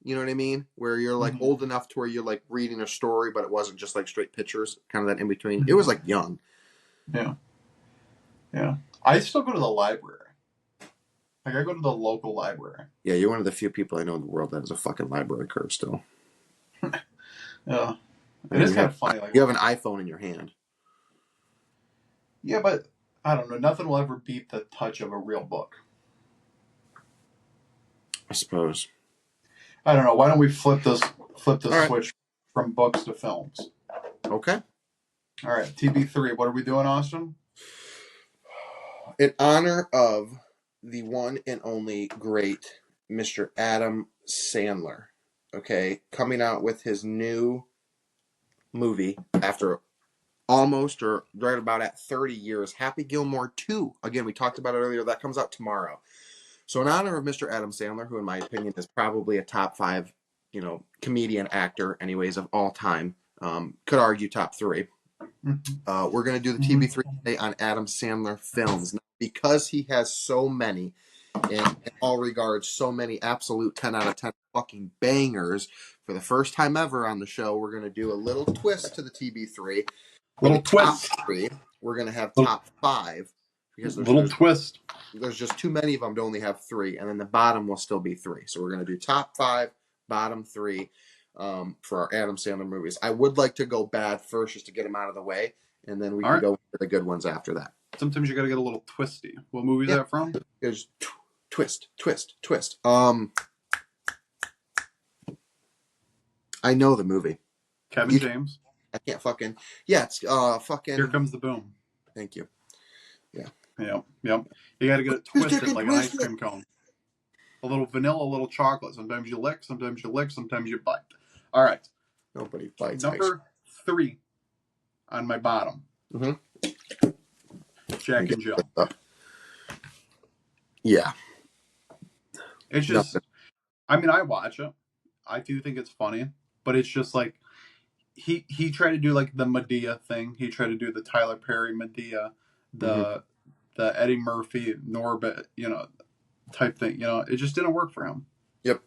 You know what I mean? Where you're like old enough to where you're like reading a story, but it wasn't just like straight pictures. Kind of that in between. It was like young. Yeah. Yeah. I still go to the library. Like I go to the local library. Yeah, you're one of the few people I know in the world that has a fucking library card still. Yeah. It is kind of funny. Like you have an iPhone in your hand. Yeah, but I don't know. Nothing will ever beat the touch of a real book. I suppose. I don't know. Why don't we flip this right. switch from books to films? Okay. All right. TB3. What are we doing, Austin? In honor of the one and only great Mr. Adam Sandler, okay, coming out with his new movie after almost or right about at 30 years, Happy Gilmore 2. Again, we talked about it earlier. That comes out tomorrow. So in honor of Mr. Adam Sandler, who in my opinion is probably a top 5, comedian actor anyways of all time, could argue top 3. We're going to do the TB3 today on Adam Sandler films. Now, because he has so many, in all regards, so many absolute 10 out of 10 fucking bangers, for the first time ever on the show, we're going to do a little twist to the TB3. Little twist. Top 3, we're going to have top 5. Because there's twist. There's just too many of them to only have 3, and then the bottom will still be 3. So we're going to do top 5, bottom 3 for our Adam Sandler movies. I would like to go bad first just to get them out of the way, and then we can go into the good ones after that. Sometimes you got to get a little twisty. What movie is that from? There's twist. I know the movie. Kevin James. I can't fucking. Yeah, it's fucking. Here Comes the Boom. Thank you. Yeah. Yep. You got to get it twisted like an ice cream cone. A little vanilla, a little chocolate. Sometimes you lick, sometimes you bite. All right. Nobody bites. Number 3 on my bottom. Jack and Jill. Yeah. It's just, I mean, I watch it. I do think it's funny, but it's just like, he tried to do like the Medea thing. He tried to do the Tyler Perry Medea, the Eddie Murphy, Norbit, type thing. It just didn't work for him. Yep.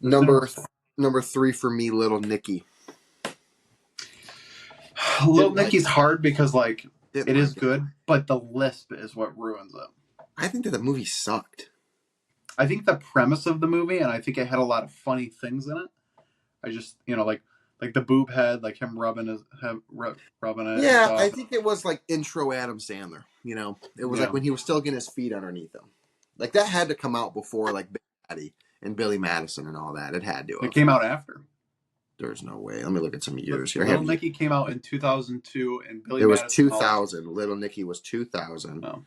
Number 3 for me, Little Nicky. Little Nicky's hard because like it is good, but the lisp is what ruins it. I think that the movie sucked. I think the premise of the movie, and I think it had a lot of funny things in it. I just, like the boob head, like him rubbing it. Yeah, I think it was like intro Adam Sandler. It was like when he was still getting his feet underneath him. Like that had to come out before like Big Daddy and Billy Madison and all that. It had to. It came out after. There's no way. Let me look at some years here. Little Nicky came out in 2002, and Billy. It was 2000. Little Nicky was 2000. Oh.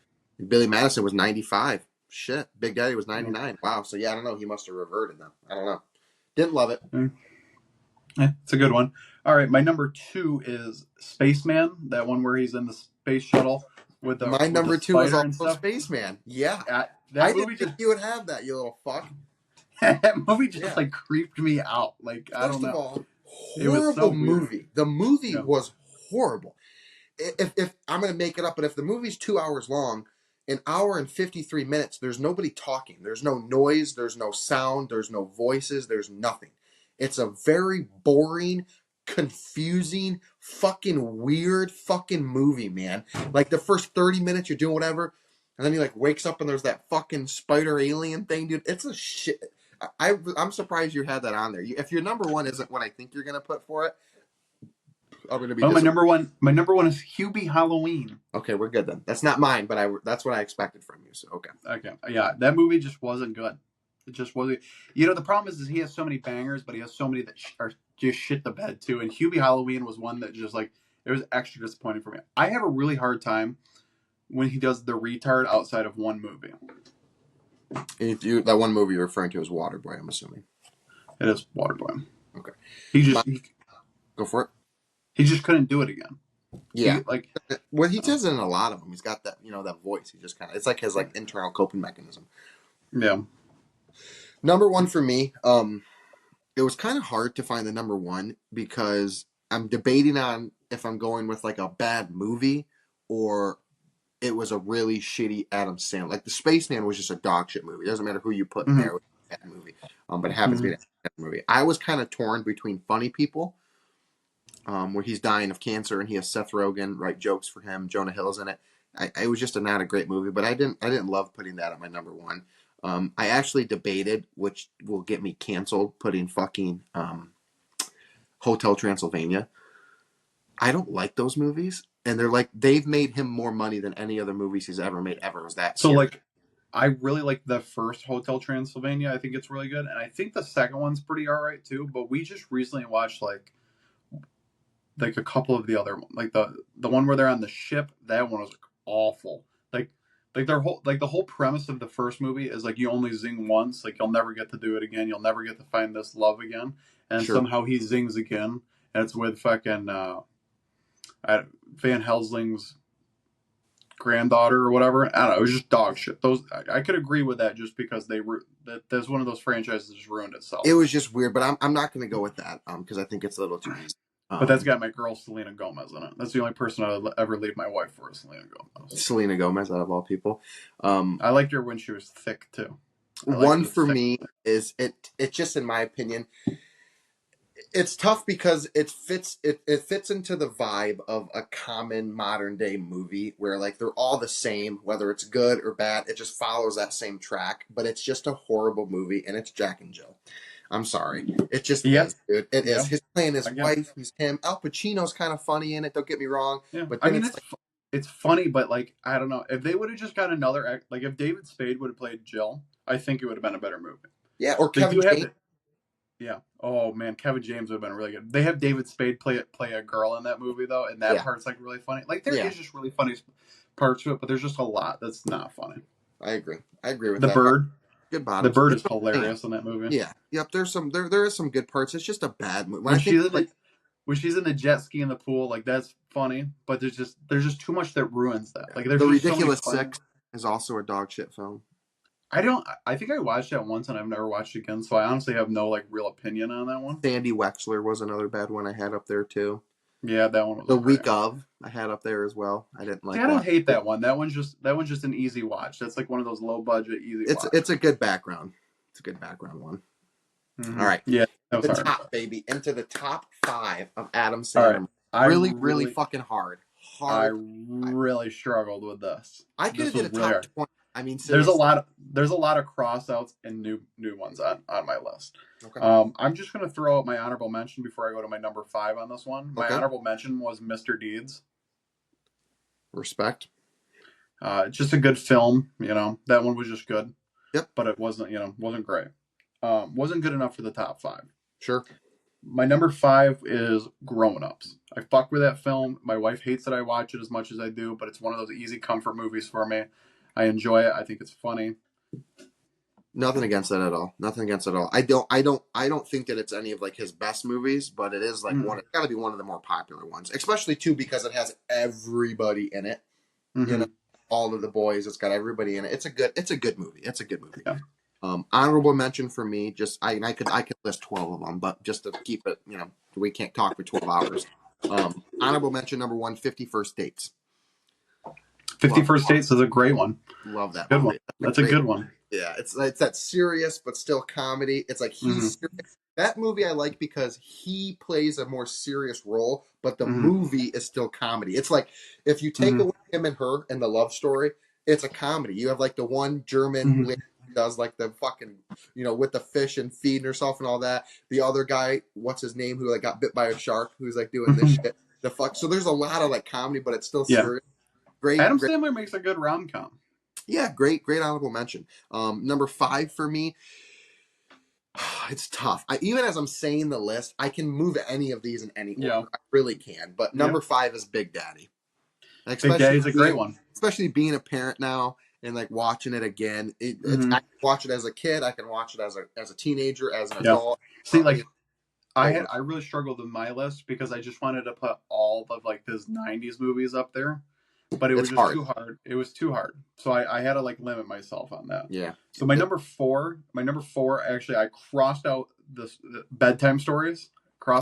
Billy Madison was 95. Shit, Big Daddy was 99. Wow. So yeah, I don't know. He must have reverted them. I don't know. Didn't love it. It's a good one. All right, my number 2 is Spaceman. That one where he's in the space shuttle with the. My number 2 is also Spaceman. Yeah, I didn't think you would have that, you little fuck. That movie just like creeped me out. Like I don't know. First of all, horrible movie. The movie was horrible. If I'm gonna make it up, but if the movie's 2 hours long, an hour and 53 minutes, there's nobody talking. There's no noise. There's no sound. There's no voices. There's nothing. It's a very boring, confusing, fucking weird fucking movie, man. Like the first 30 minutes, you're doing whatever, and then he like wakes up and there's that fucking spider alien thing, dude. It's a shit. I'm surprised you had that on there. If your number 1 isn't what I think you're gonna put for it, I'm gonna be. My number one is Hubie Halloween. Okay, we're good then. That's not mine, but that's what I expected from you. So okay. Yeah, that movie just wasn't good. It just wasn't. The problem is he has so many bangers, but he has so many that are just shit the bed too. And Hubie Halloween was one that just like it was extra disappointing for me. I have a really hard time when he does the retard outside of one movie. That one movie you're referring to is Waterboy, I'm assuming. It is Waterboy. Okay. Go for it. He just couldn't do it again. Yeah. He does it in a lot of them. He's got that, that voice. He just kind of, it's like his like internal coping mechanism. Yeah. Number 1 for me, it was kind of hard to find the number 1 because I'm debating on if I'm going with like a bad movie or it was a really shitty Adam Sandler. Like the Spaceman was just a dog shit movie. It doesn't matter who you put in there. It was a bad movie. But it happens to be a bad movie. I was kind of torn between Funny People, where he's dying of cancer and he has Seth Rogen write jokes for him. Jonah Hill's in it. It was just not a great movie, but I didn't love putting that at my number one. I actually debated, which will get me canceled, putting fucking Hotel Transylvania. I don't like those movies, and they're like they've made him more money than any other movies he's ever made ever. Was that So scary? like, I really like the first Hotel Transylvania. I think it's really good, and I think the second one's pretty alright too. But we just recently watched like a couple of the other ones, like the one where they're on the ship. That one was like, awful. Like their whole like the whole premise of the first movie is like you only zing once, like you'll never get to do it again. You'll never get to find this love again, and Sure. somehow he zings again, and it's with fucking Van Helsling's granddaughter or whatever. I don't know. It was just dog shit. Those I could agree with that just because that's one of those franchises that just ruined itself. It was just weird, but I'm not going to go with that because I think it's a little too easy. But that's got my girl Selena Gomez in it. That's the only person I'd ever leave my wife for, is Selena Gomez. Selena Gomez, out of all people. I liked her when she was thick too. One for me is it just, in my opinion, it's tough because it fits into the vibe of a common modern day movie where like they're all the same, whether it's good or bad. It just follows that same track, but it's just a horrible movie, and it's Jack and Jill. I'm sorry. It just is, dude. It is. He's playing his wife. He's him. Al Pacino's kind of funny in it. Don't get me wrong. Yeah. But I mean, it's funny, but like I don't know if they would have just got another act. Like if David Spade would have played Jill, I think it would have been a better movie. Yeah, or Kevin James. Yeah. Oh man, Kevin James would have been really good. They have David Spade play a girl in that movie though, and that part's like really funny. Like there is just really funny parts to it, but there's just a lot that's not funny. I agree with the that. Bird. Good bottom. The Bird is hilarious in that movie. Yeah. Yep. There is some good parts. It's just a bad movie. When she's in the jet ski in the pool, like that's funny, but there's just too much that ruins that. Like there's The Ridiculous Six is also a dog shit film. I think I watched that once and I've never watched it again, so I honestly have no like real opinion on that one. Sandy Wexler was another bad one I had up there too. Yeah, that one was The Week Of I had up there as well. I didn't like. I don't hate that one. That one's just an easy watch. That's like one of those low budget easy. It's a good background. It's a good background one. Mm-hmm. All right. Yeah. The top, baby, into the top 5 of Adam Sandler. Right. Really fucking hard. I really struggled with this. I could have did a top 20. I mean, seriously. there's a lot of crossouts and new ones on my list. Okay. I'm just gonna throw out my honorable mention before I go to my number 5 on this one. My honorable mention was Mr. Deeds. Respect. Just a good film, that one was just good. Yep. But it wasn't great. Wasn't good enough for the top 5. Sure. My number 5 is Grown Ups. I fuck with that film. My wife hates that I watch it as much as I do, but it's one of those easy comfort movies for me. I enjoy it. I think it's funny. Nothing against that at all. I don't think that it's any of like his best movies, but it is like it's got to be one of the more popular ones, especially too because it has everybody in it. Mm-hmm. All of the boys. It's got everybody in it. It's a good movie. Yeah. Honorable mention for me. Just I could list 12 of them, but just to keep it, we can't talk for 12 hours. Honorable mention number 1, 50 First Dates. 50 First Dates is a great one. Love that good movie. One. That's a good one. Yeah, it's that serious but still comedy. It's like he's serious. That movie I like because he plays a more serious role, but the movie is still comedy. It's like if you take away him and her and the love story, it's a comedy. You have like the one German lady who does like the fucking with the fish and feeding herself and all that. The other guy, what's his name, who like got bit by a shark, who's like doing this shit. So there's a lot of like comedy, but it's still serious. Adam Sandler makes a good rom-com. Yeah, great honorable mention. Number 5 for me, it's tough. Even as I'm saying the list, I can move any of these in any order. I really can. But number 5 is Big Daddy. Big Daddy's a great one. Especially being a parent now and like watching it again. I can watch it as a kid. I can watch it as a teenager, as an adult. See, like I really struggled with my list because I just wanted to put all of like those 90s movies up there. But it was just too hard. It was too hard. So I had to like limit myself on that. Yeah. So my number four, actually, I crossed out the bedtime stories. Good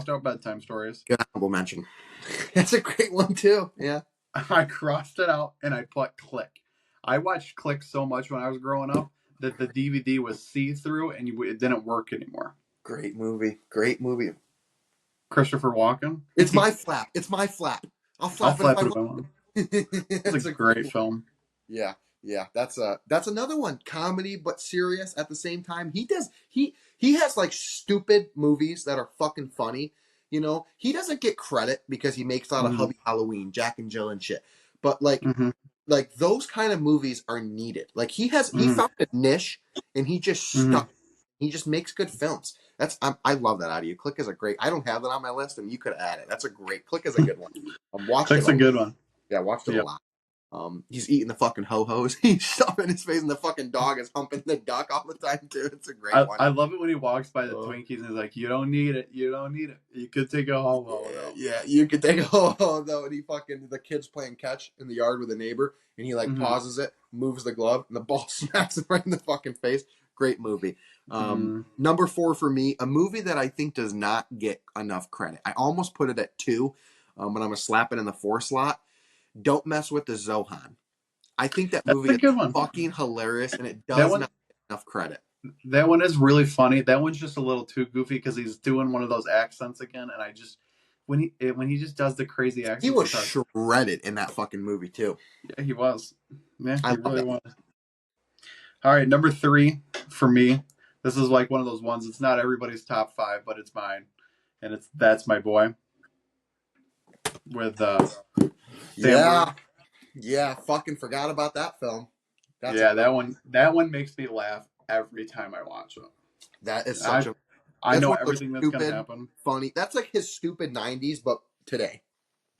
honorable mention. That's a great one too. Yeah. I crossed it out and I put Click. I watched Click so much when I was growing up that the DVD was see-through and it didn't work anymore. Great movie. Great movie. Christopher Walken. It's my flap. It's my flap. I'll I'll flap it if flap I it if want. I want. It's It's a a great great movie. film. Yeah, yeah. That's another one. Comedy but serious at the same time. He has like stupid movies that are fucking funny. You know, he doesn't get credit because he makes a lot of Mm-hmm. Hubby Halloween, Jack and Jill and shit. But like those kind of movies are needed. Like he Mm-hmm. found a niche and he just Mm-hmm. stuck. He just makes good films. I love that out of you. Click is a great. I don't have that on my list, and you could add it. That's a great. Click is a good one. Watched it Click's a a lot. good one. Yeah, watched it a Yeah. lot. He's eating the fucking ho-hos. He's stuffing his face, and the fucking dog is humping the duck all the time too. It's a great one. I love it when he walks by the Uh, Twinkies and he's like, "You don't need it. You don't need it. You could take a ho-ho though." yeah, you could take a ho-ho though, and the kid's playing catch in the yard with a neighbor, and he like Mm-hmm. pauses it, moves the glove, and the ball smacks him right in the fucking face. Great movie. Mm-hmm. Number 4 for me, a movie that I think does not get enough credit. I almost put it at 2, but I'm gonna slap it in the 4 slot. Don't Mess with the Zohan. I think that That's movie a is good one. fucking hilarious, and it That does one not get enough credit. That one is really funny. That one's just a little too goofy because he's doing one of those accents again, and I just when he just does the crazy He accents, he was starts. shredded in that fucking movie too. Yeah, he was. Yeah, I he love really that. was. All right, number 3 for me. This is like one of those ones. It's not everybody's top 5, but it's mine, and it's That's My Boy with Yeah, Sandberg. yeah. Fucking forgot about that film. That's a Yeah, great. that one makes me laugh every time I watch it. That is such I a. I That's know one of those everything that's gonna stupid, happen. funny. That's like his stupid '90s, but today.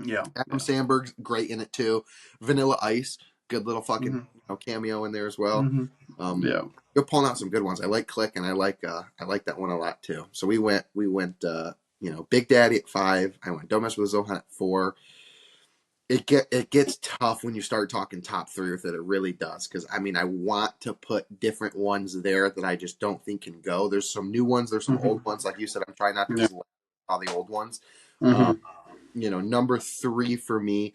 Yeah, Adam yeah. Sandberg's great in it too. Vanilla Ice, good little fucking Hmm. cameo in there as well. Hmm. Um, Yeah. you're pulling out some good ones. I like Click, and I like that one a lot too. So we went Big Daddy at 5. I went Don't Mess with Zohan at 4. It gets tough when you start talking top 3 with it. It really does, because I mean I want to put different ones there that I just don't think can go. There's some new ones. There's some Hmm. old ones. Like you said, I'm trying not to Yeah. just all the old ones. Um, Hmm. number 3 for me,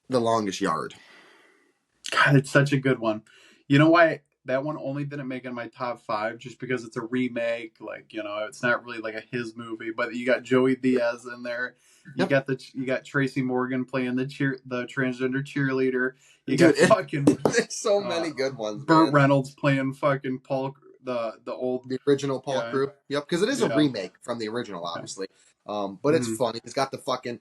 The Longest Yard. God, it's such a good one. You know why that one only didn't make it in my top 5? Just because it's a remake. Like, it's not really like a his movie, but you got Joey Diaz in there. Yep, You got Tracy Morgan playing the transgender cheerleader. You got dude. fucking There's so uh, many good ones, Burt man. Reynolds playing fucking Paul, the old The original Paul guy. Crew. Yep, because it is a Yeah. remake from the original, Yeah. obviously. But it's Hmm. funny. He's got the fucking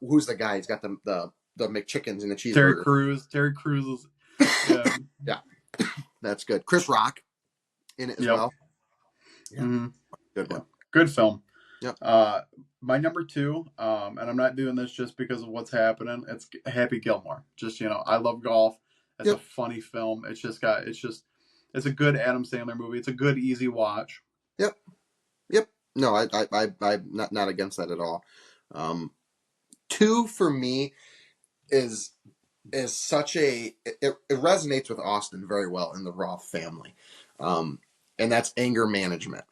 who's the guy? He's got the McChickens and the Terry cheeseburger. Crews. Terry Crews is, yeah. Yeah, that's good. Chris Rock in it as Yep. well. Yeah, Hmm. good Yeah. one. Good film. Yep. My number 2, and I'm not doing this just because of what's happening. It's Happy Gilmore. Just I love golf. It's a Yep. funny film. It's a good Adam Sandler movie. It's a good easy watch. Yep. Yep. No, I'm not against that at all. Um, 2 for me is such it resonates with Austin very well in the Roth family, um, and that's anger management.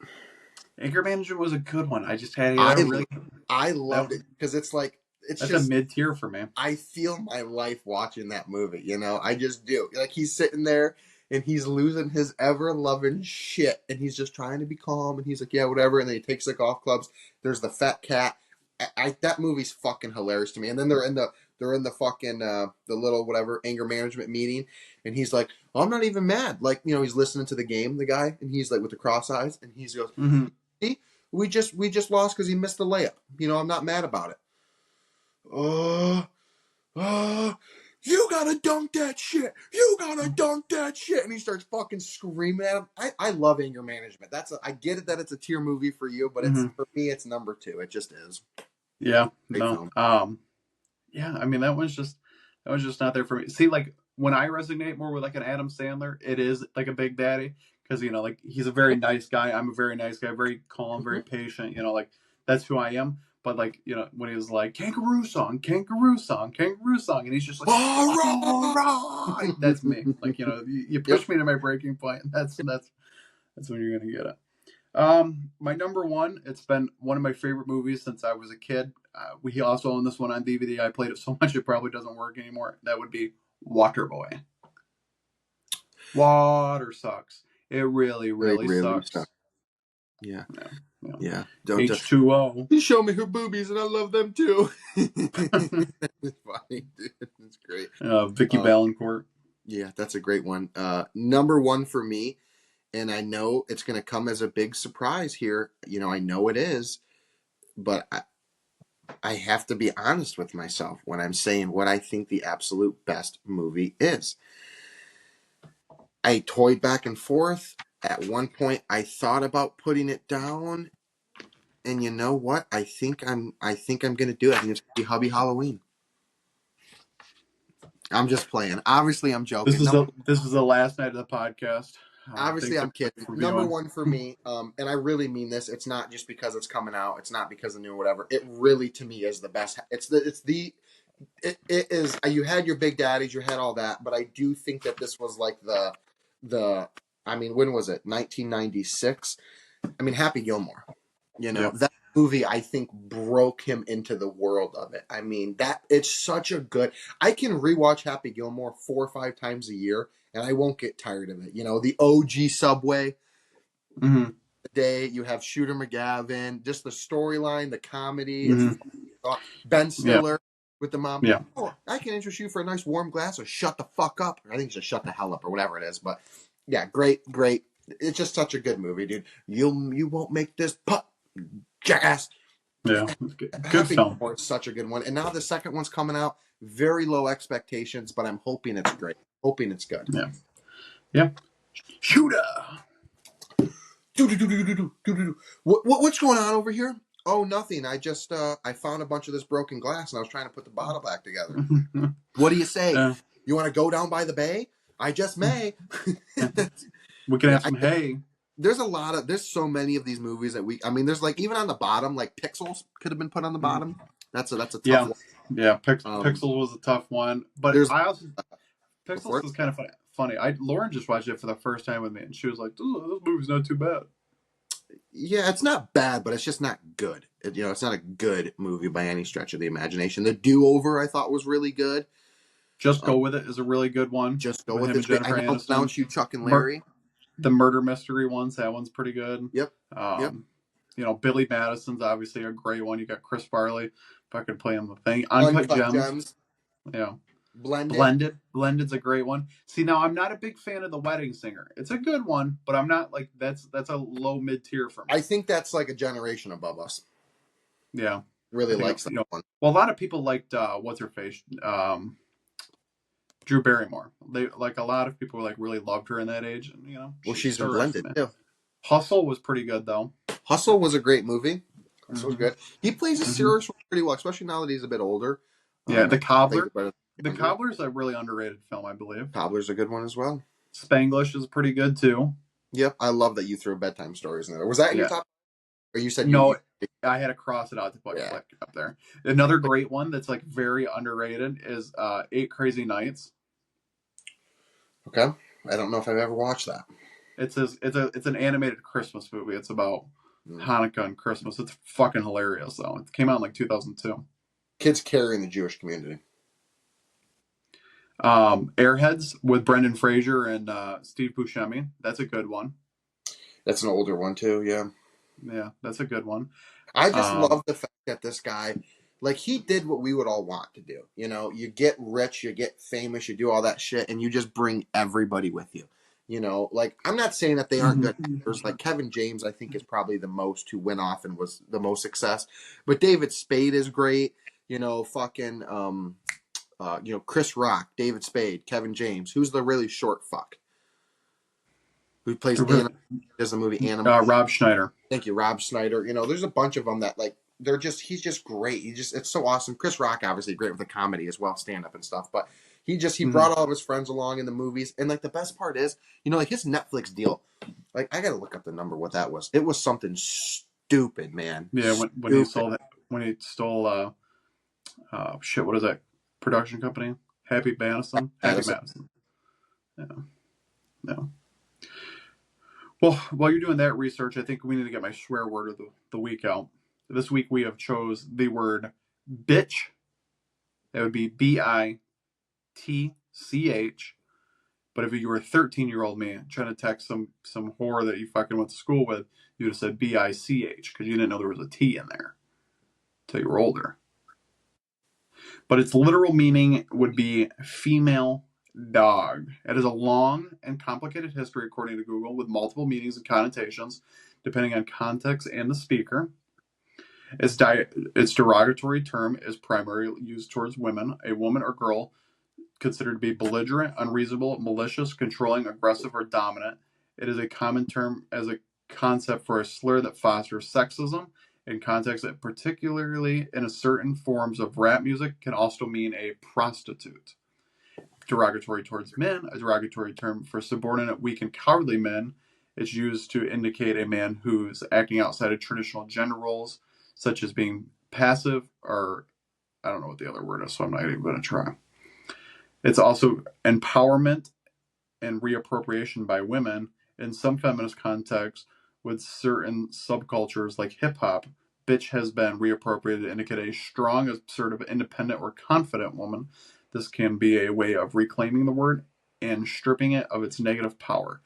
Anger Management was a good one. I just had I a really I that loved it because it's like it's that's a just mid tier for me. I feel my life watching that movie. I just do. Like he's sitting there and he's losing his ever loving shit, and he's just trying to be calm, and he's like, yeah, whatever, and then he takes the golf clubs. There's the fat cat. That movie's fucking hilarious to me. And then they're in the fucking the little whatever anger management meeting, and he's like, oh, I'm not even mad. Like he's listening to the game, the guy, and he's like with the cross eyes, and he goes, Hmm. see, we just lost because he missed the layup. I'm not mad about it. Oh, you gotta dunk that shit. You gotta dunk that shit. And he starts fucking screaming at him. I love anger management. I get it that it's a tier movie for you, but it's Hmm. for me, it's number 2. It just is. Yeah. Great No. film. Yeah. I mean, that was just not there for me. See, like when I resonate more with like an Adam Sandler, it is like a Big Daddy because like he's a very nice guy. I'm a very nice guy, very calm, very Mhm. patient. Like that's who I am. But like when he was like kangaroo song, kangaroo song, kangaroo song, and he's just like All all right. right, that's me. Like you Yep. push me to my breaking point. That's when you're gonna get it. My number one, it's been one of my favorite movies since I was a kid. We also own this one on DVD. I played it so much it probably doesn't work anymore. That would be Waterboy. Water sucks. It really, It really really sucks. sucks. Yeah. Yeah. Yeah. Yeah. Don't H2O. you show me her boobies and I love them too. It's funny, dude. It's great. Vicky Valancourt. Yeah, that's a great one. Number one for me, and I know it's going to come as a big surprise here. I know it is, but I have to be honest with myself when I'm saying what I think the absolute best movie is. I toyed back and forth. At one point, I thought about putting it down, and you know what? I think I'm going to do it. I think it's going to be Hubby Halloween. I'm just playing. Obviously, I'm joking. This is the last night of the podcast. Obviously, Thanks I'm kidding. for Number viewing. one for me, and I really mean this. It's not just because it's coming out. It's not because of new or whatever. It really, to me, is the best. It is. You had your Big Daddies, you had all that, but I do think that this was like the. I mean, when was it? 1996. I mean, Happy Gilmore. Yeah. That movie I think broke him into the world of it. I mean, that it's such a good. I can rewatch Happy Gilmore 4 or 5 times a year, and I won't get tired of it. The OG Subway. Mm-hmm. The day you have Shooter McGavin, just the storyline, the comedy. Mm-hmm. It's Ben Yeah. Stiller with the mom. Yeah. Oh, I can interest you for a nice warm glass of shut the fuck up. I think it's just shut the hell up or whatever it is. But yeah, great. It's just such a good movie, dude. You won't make this putt, jackass. Yeah. Good Happy film. Gilmore is such a good one. And now the second one's coming out. Very low expectations, but I'm hoping it's great. Hoping it's good. Yeah. Yeah. Shooter. What's going on over here? Oh, nothing. I just I found a bunch of this broken glass and I was trying to put the bottle back together. What do you say? You want to go down by the bay? I just may. We can have some hay. There's so many of these movies that I mean, there's like even on the bottom, like Pixels could have been put on the bottom. That's a tough one. Yeah. Pixels was a tough one, but I also Pixels was kind of funny. Lauren just watched it for the first time with me, and she was like, "This movie's not too bad." Yeah, it's not bad, but it's just not good. It's not a good movie by any stretch of the imagination. The Do Over I thought was really good. Just Go With It is a really good one. Just Go With It. It. I know pronounce you Chuck and Larry. The murder mystery ones, that one's pretty good. Yep. Billy Madison's obviously a great one. You got Chris Farley fucking playing the thing. Uncut Gems. Yeah. Blended's a great one. See, now I'm not a big fan of The Wedding Singer. It's a good one, but I'm not like that's a low mid tier for me. I think that's like a generation above us. Yeah. Really likes that one. Well, a lot of people liked what's her face? Drew Barrymore. A lot of people really loved her in that age, and she's in Blended too. Hustle was pretty good though. Hustle was a great movie. Hustle was good. He plays a serious role pretty well, especially now that he's a bit older. Yeah, The Cobbler. The Cobbler's a really underrated film, I believe. Cobbler's a good one as well. Spanglish is pretty good too. Yep, I love that you threw bedtime stories in there. Was that in your top? Or you said no? I had to cross it out to put it up there. Another great one that's very underrated is 8 Crazy Nights. Okay, I don't know if I've ever watched that. It's an animated Christmas movie. It's about Hanukkah and Christmas. It's fucking hilarious though. It came out in 2002. Kids carrying the Jewish community. Airheads with Brendan Fraser and Steve Buscemi. That's a good one. That's an older one too. Yeah. Yeah, that's a good one. I just love the fact that this guy, he did what we would all want to do. You get rich, you get famous, you do all that shit, and you just bring everybody with you. I'm not saying that they aren't good actors. Like Kevin James, I think is probably the most who went off and was the most success. But David Spade is great. Chris Rock, David Spade, Kevin James. Who's the really short fuck? Who plays Animal? Does the movie Animal? Rob Schneider. Thank you, Rob Schneider. There's a bunch of them that he's just great. It's so awesome. Chris Rock, obviously great with the comedy as well, stand up and stuff. But he brought all of his friends along in the movies. And the best part is, his Netflix deal. I got to look up the number, what that was. It was something stupid, man. Yeah. When he stole shit, what is that production company? Happy Madison. Yeah. No. Well, while you're doing that research, I think we need to get my swear word of the week out. This week we have chose the word bitch. That would be BITCH. But if you were a 13-year-old man trying to text some whore that you fucking went to school with, you would have said BICH because you didn't know there was a T in there until you were older. But its literal meaning would be female dog. It has a long and complicated history, according to Google, with multiple meanings and connotations, depending on context and the speaker. Its derogatory term is primarily used towards women. A woman or girl considered to be belligerent, unreasonable, malicious, controlling, aggressive, or dominant. It is a common term as a concept for a slur that fosters sexism in context that, particularly in certain forms of rap music, can also mean a prostitute. Derogatory towards men, a derogatory term for subordinate, weak, and cowardly men. It's used to indicate a man who's acting outside of traditional gender roles, such as being passive, or I don't know what the other word is, so I'm not even going to try. It's also empowerment and reappropriation by women. In some feminist contexts, with certain subcultures like hip hop, bitch has been reappropriated to indicate a strong, assertive, independent, or confident woman. This can be a way of reclaiming the word and stripping it of its negative power.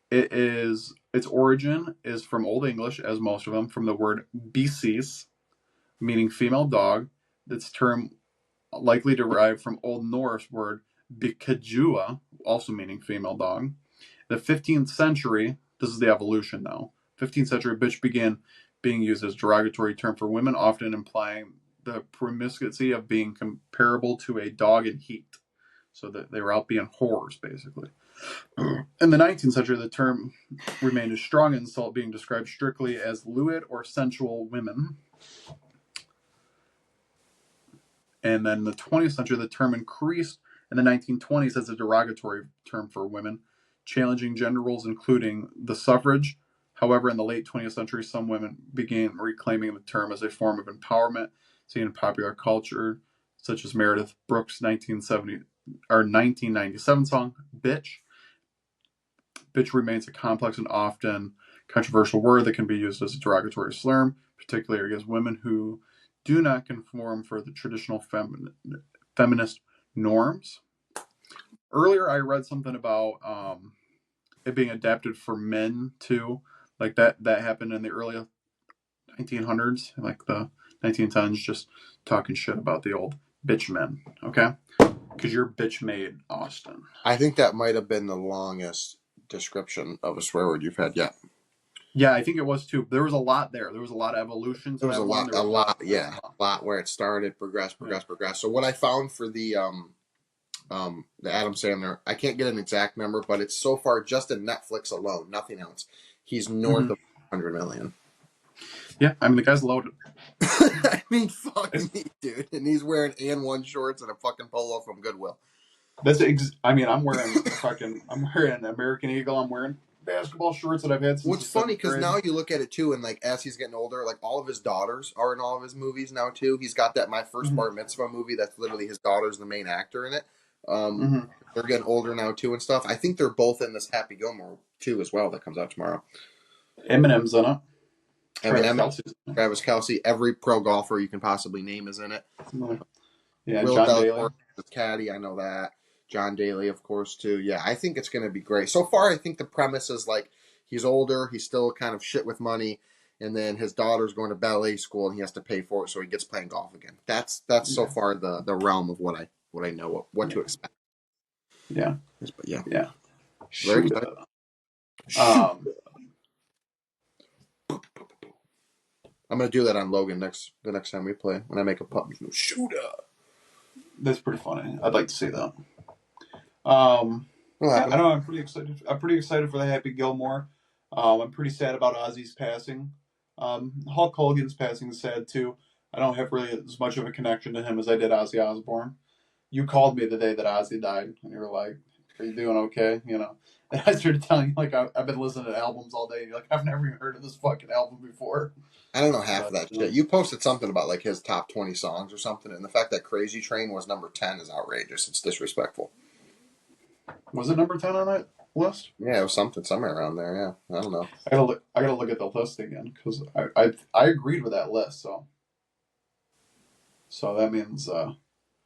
Its origin is from Old English, as most of them, from the word besis, meaning female dog. This term likely derived from Old Norse word bikajua, also meaning female dog. The 15th century, this is the evolution now, 15th century bitch began being used as a derogatory term for women, often implying the promiscuity of being comparable to a dog in heat. So that they were out being whores, basically. In the 19th century, the term remained a strong insult, being described strictly as lewd or sensual women. And then in the 20th century, the term increased in the 1920s as a derogatory term for women, challenging gender roles, including the suffrage. However, in the late 20th century, some women began reclaiming the term as a form of empowerment, seen in popular culture, such as Meredith Brooks' 1997 song, Bitch. Bitch remains a complex and often controversial word that can be used as a derogatory slur, particularly against women who do not conform for the traditional feminist norms. Earlier, I read something about it being adapted for men too. Like that happened in the early 1900s, like the 1910s, just talking shit about the old bitch men. Okay, because you're bitch made, Austin. I think that might have been the longest description of a swear word you've had yet. Yeah, I think it was too. There was a lot there. There was a lot of evolution to There was that a one. lot, There was a lot where it started, progressed. So what I found for the Adam Sandler, I can't get an exact number, but it's so far just in Netflix alone, nothing else. He's north of 100 million. Yeah, I mean the guy's loaded. I mean, fuck me, dude. And he's wearing AN1 shorts and a fucking polo from Goodwill. I mean, I'm wearing American Eagle. I'm wearing basketball shorts that I've had since. What's funny, because now you look at it too, and like as he's getting older, like all of his daughters are in all of his movies now too. He's got that My First Bar Mitzvah movie that's literally his daughter's the main actor in it. They're getting older now too and stuff. I think they're both in this Happy Gilmore too as well that comes out tomorrow. Eminem's in it. Travis Kelce, every pro golfer you can possibly name is in it. Yeah, Will John Daly. Caddy, I know that. John Daly, of course, too. Yeah, I think it's going to be great. So far, I think the premise is like he's older, he's still kind of shit with money, and then his daughter's going to ballet school and he has to pay for it, so he gets playing golf again. That's so far the realm of what I know what to expect. Yeah, but yeah. Very good. I'm gonna do that on Logan the next time we play when I make a putt. Shooter. That's pretty funny. I'd like to see that. I don't know. I'm pretty excited. I'm pretty excited for the Happy Gilmore. I'm pretty sad about Ozzy's passing. Hulk Hogan's passing is sad too. I don't have really as much of a connection to him as I did Ozzy Osbourne. You called me the day that Ozzy died, and you were like, "Are you doing okay?" You know. And I started telling you, like, I've been listening to albums all day. And you're like, I've never even heard of this fucking album before. I don't know half of that shit. You posted something about like his top 20 songs or something, and the fact that Crazy Train was number 10 is outrageous. It's disrespectful. Was it number 10 on it? list? Yeah, it was somewhere around there. Yeah, I don't know. I gotta look at the list again because I agreed with that list. So that means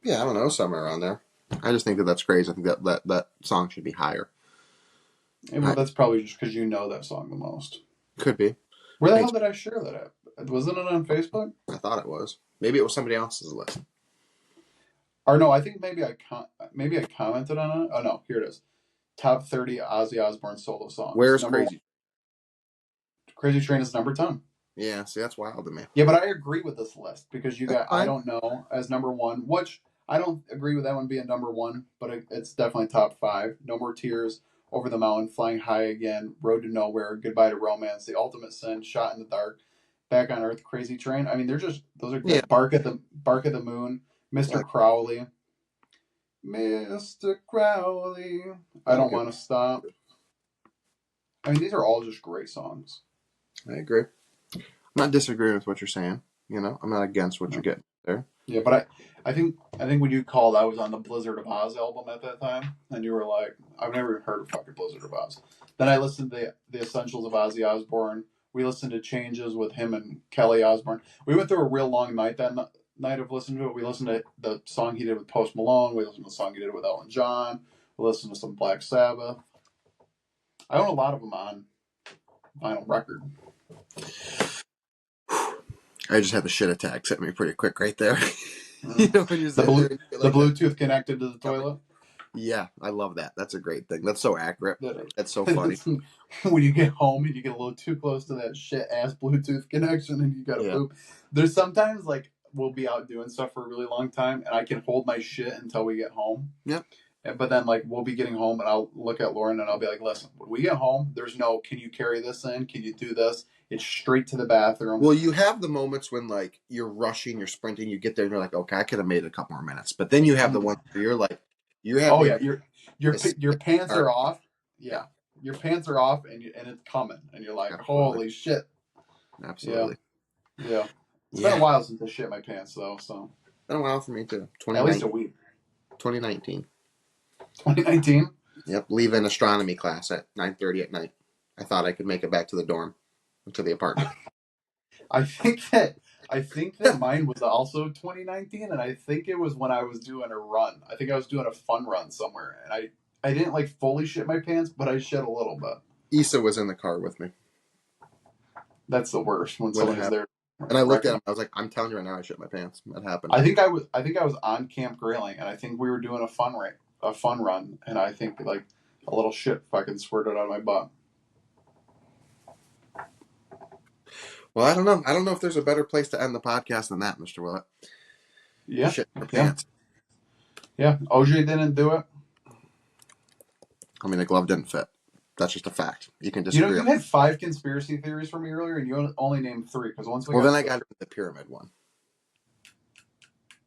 Yeah, I don't know, somewhere around there. I just think that's crazy. I think that song should be higher. well, that's probably just because you know that song the most. Could be. Where the hell Thanks. did I share that at? Wasn't it on Facebook? I thought it was. Maybe it was somebody else's list. Or no, I think maybe I commented on it. Oh no, here it is. Top 30 Ozzy Osbourne solo songs. Where's Number one, Crazy? Crazy Train is number 10. Yeah, see, that's wild to me. Yeah, but I agree with this list because you That's got I fine. Don't Know as number one, which I don't agree with that one being number one, but it's definitely top five. No More Tears, Over the Mountain, Flying High Again, Road to Nowhere, Goodbye to Romance, The Ultimate Sin, Shot in the Dark, Back on Earth, Crazy Train. I mean, those are Yeah, good. Bark at the Moon, yeah, Mr. Crowley, Mr. Crowley. I I'm Don't good. Want to Stop. I mean, these are all just great songs. I agree. I'm not disagreeing with what you're saying. I'm not against what you're getting there. Yeah, but I think when you called, I was on the Blizzard of Oz album at that time, and you were like, "I've never even heard of fucking Blizzard of Oz." Then I listened to the Essentials of Ozzy Osbourne. We listened to Changes with him and Kelly Osbourne. We went through a real long night that night of listening to it. We listened to the song he did with Post Malone. We listened to the song he did with Elton John. We listened to some Black Sabbath. I own a lot of them on vinyl record. I just had the shit attack set me pretty quick right there. Mm. When you're The sitting there blue, and you get the like that. Bluetooth connected to the toilet. Yeah, I love that. That's a great thing. That's so accurate. That's so funny. When you get home and you get a little too close to that shit ass Bluetooth connection and you gotta Yeah. poop. There's sometimes like we'll be out doing stuff for a really long time and I can hold my shit until we get home. Yep. But then like we'll be getting home and I'll look at Lauren and I'll be like, listen, when we get home, there's no can you carry this in? Can you do this? It's straight to the bathroom. Well, you have the moments when like you're rushing, you're sprinting, you get there and you're like, okay, I could have made it a couple more minutes. But then you have the ones where you're like, you have Oh maybe yeah, your pants art. are off. Yeah, Yeah. Your pants are off and it's coming and you're like, absolutely, holy shit. Yeah. absolutely. Yeah. It's been a Yeah, while since I shit my pants though, so been a while for me too. at least a week. 2019. 2019. Yep, leaving astronomy class at 9:30 at night. I thought I could make it back to the dorm, to the apartment. I think that I think that mine was also 2019, and I think it was when I was doing a run. I think I was doing a fun run somewhere, and I didn't like fully shit my pants, but I shit a little bit. Issa was in the car with me That's the worst when when it somebody's happened, there. and I looked at him. I was like, "I'm telling you right now, I shit my pants." That happened. I think I was on Camp Grayling, and I think we were doing a fun run, and I think like a little shit fucking squirted out of my butt. Well, I don't know. I don't know if there's a better place to end the podcast than that, Mr. Willett. Yeah, Shit your yeah, pants. yeah. OJ didn't do it. I mean, the glove didn't fit. That's just a fact. You can You know, disagree. you had 5 conspiracy theories for me earlier, and you only named 3. Because once we Well, got then I to got into the pyramid one.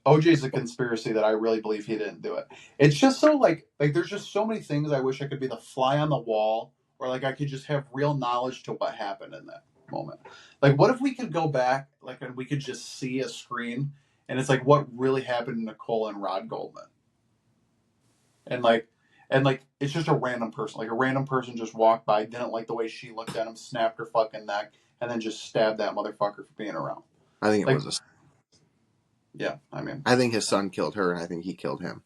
OJ's a conspiracy that I really believe he didn't do it. It's just so like there's just so many things I wish I could be the fly on the wall, or like I could just have real knowledge to what happened in that moment. Like, what if we could go back, like, and we could just see a screen, and it's like what really happened to Nicole and Rod Goldman, and like it's just a random person, like a random person just walked by, didn't like the way she looked at him, snapped her fucking neck, and then just stabbed that motherfucker for being around. I think it Like, was a. yeah, I mean, I think his son killed her, and I think he killed him.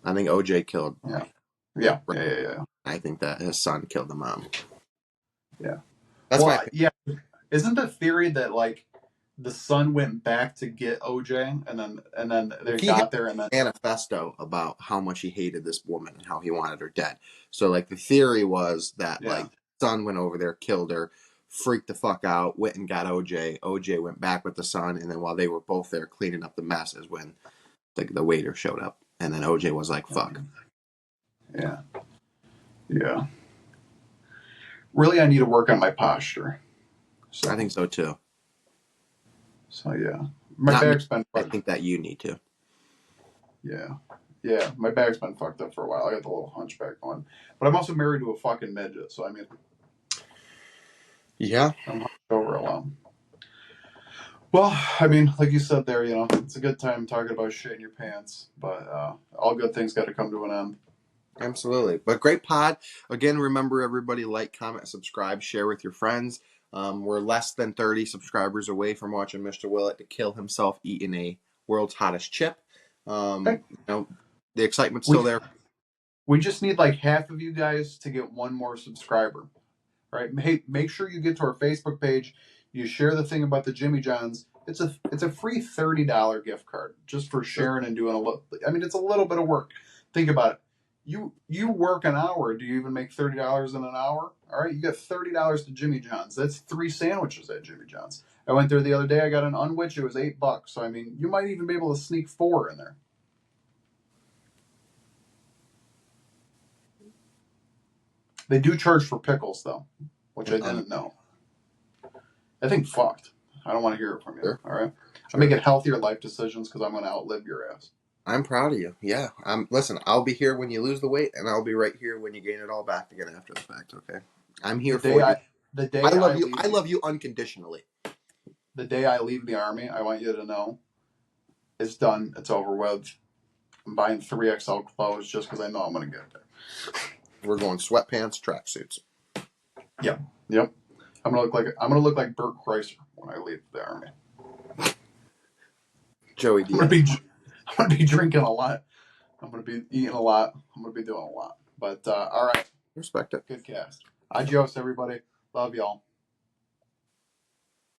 I think OJ killed. yeah, yeah, yeah, yeah, yeah. I think that his son killed the mom. Yeah. That's my Well, opinion. yeah. Isn't the theory that like the son went back to get OJ and then they He had got there and then a manifesto about how much he hated this woman and how he wanted her dead. So like the theory was that yeah. like son went over there, killed her, freaked the fuck out, went and got OJ. OJ went back with the son, and then while they were both there cleaning up the mess is when the waiter showed up, and then OJ was like, "Fuck." Yeah. Yeah. Really, I need to work on my posture. So I think so too. so yeah. My Not me. back's been I fucked. think that you need to. Yeah. Yeah. My back's been fucked up for a while. I got the little hunchback going. But I'm also married to a fucking midget, so I mean Yeah. I'm hunched over a lot. Well, I mean, like you said there, it's a good time talking about shit in your pants, but all good things got to come to an end. Absolutely. But great pod. Again, remember everybody like, comment, subscribe, share with your friends. We're less than 30 subscribers away from watching Mr. Willett to kill himself eating a world's hottest chip. Hey, You know, the excitement's we still there. we just need like half of you guys to get one more subscriber. Right? Hey, make sure you get to our Facebook page. You share the thing about the Jimmy Johns. It's a free $30 gift card just for Sure. sharing and doing a little. I mean, it's a little bit of work. Think about it. You work an hour. Do you even make $30 in an hour? All right, you got $30 to Jimmy John's. That's 3 sandwiches at Jimmy John's. I went there the other day. I got an unwich. It was $8. So I mean, you might even be able to sneak 4 in there. They do charge for pickles though, which I didn't know. I think fucked. I don't want to hear it from you. Sure. All right. Sure. I'm making healthier life decisions because I'm going to outlive your ass. I'm proud of you. Yeah. Listen, I'll be here when you lose the weight, and I'll be right here when you gain it all back again after the fact. Okay. I'm here for you. The day I love I you. leave, I love you unconditionally. the day I leave the army, I want you to know it's done. It's over with. I'm buying 3XL clothes just because I know I'm going to get there. We're going sweatpants, tracksuits. Yep. I'm gonna look like Bert Kreischer when I leave the army. Joey I'm Diaz. gonna be drinking a lot. I'm gonna be eating a lot. I'm gonna be doing a lot. But all right. Respect it. Good cast. Adios, everybody. Love y'all.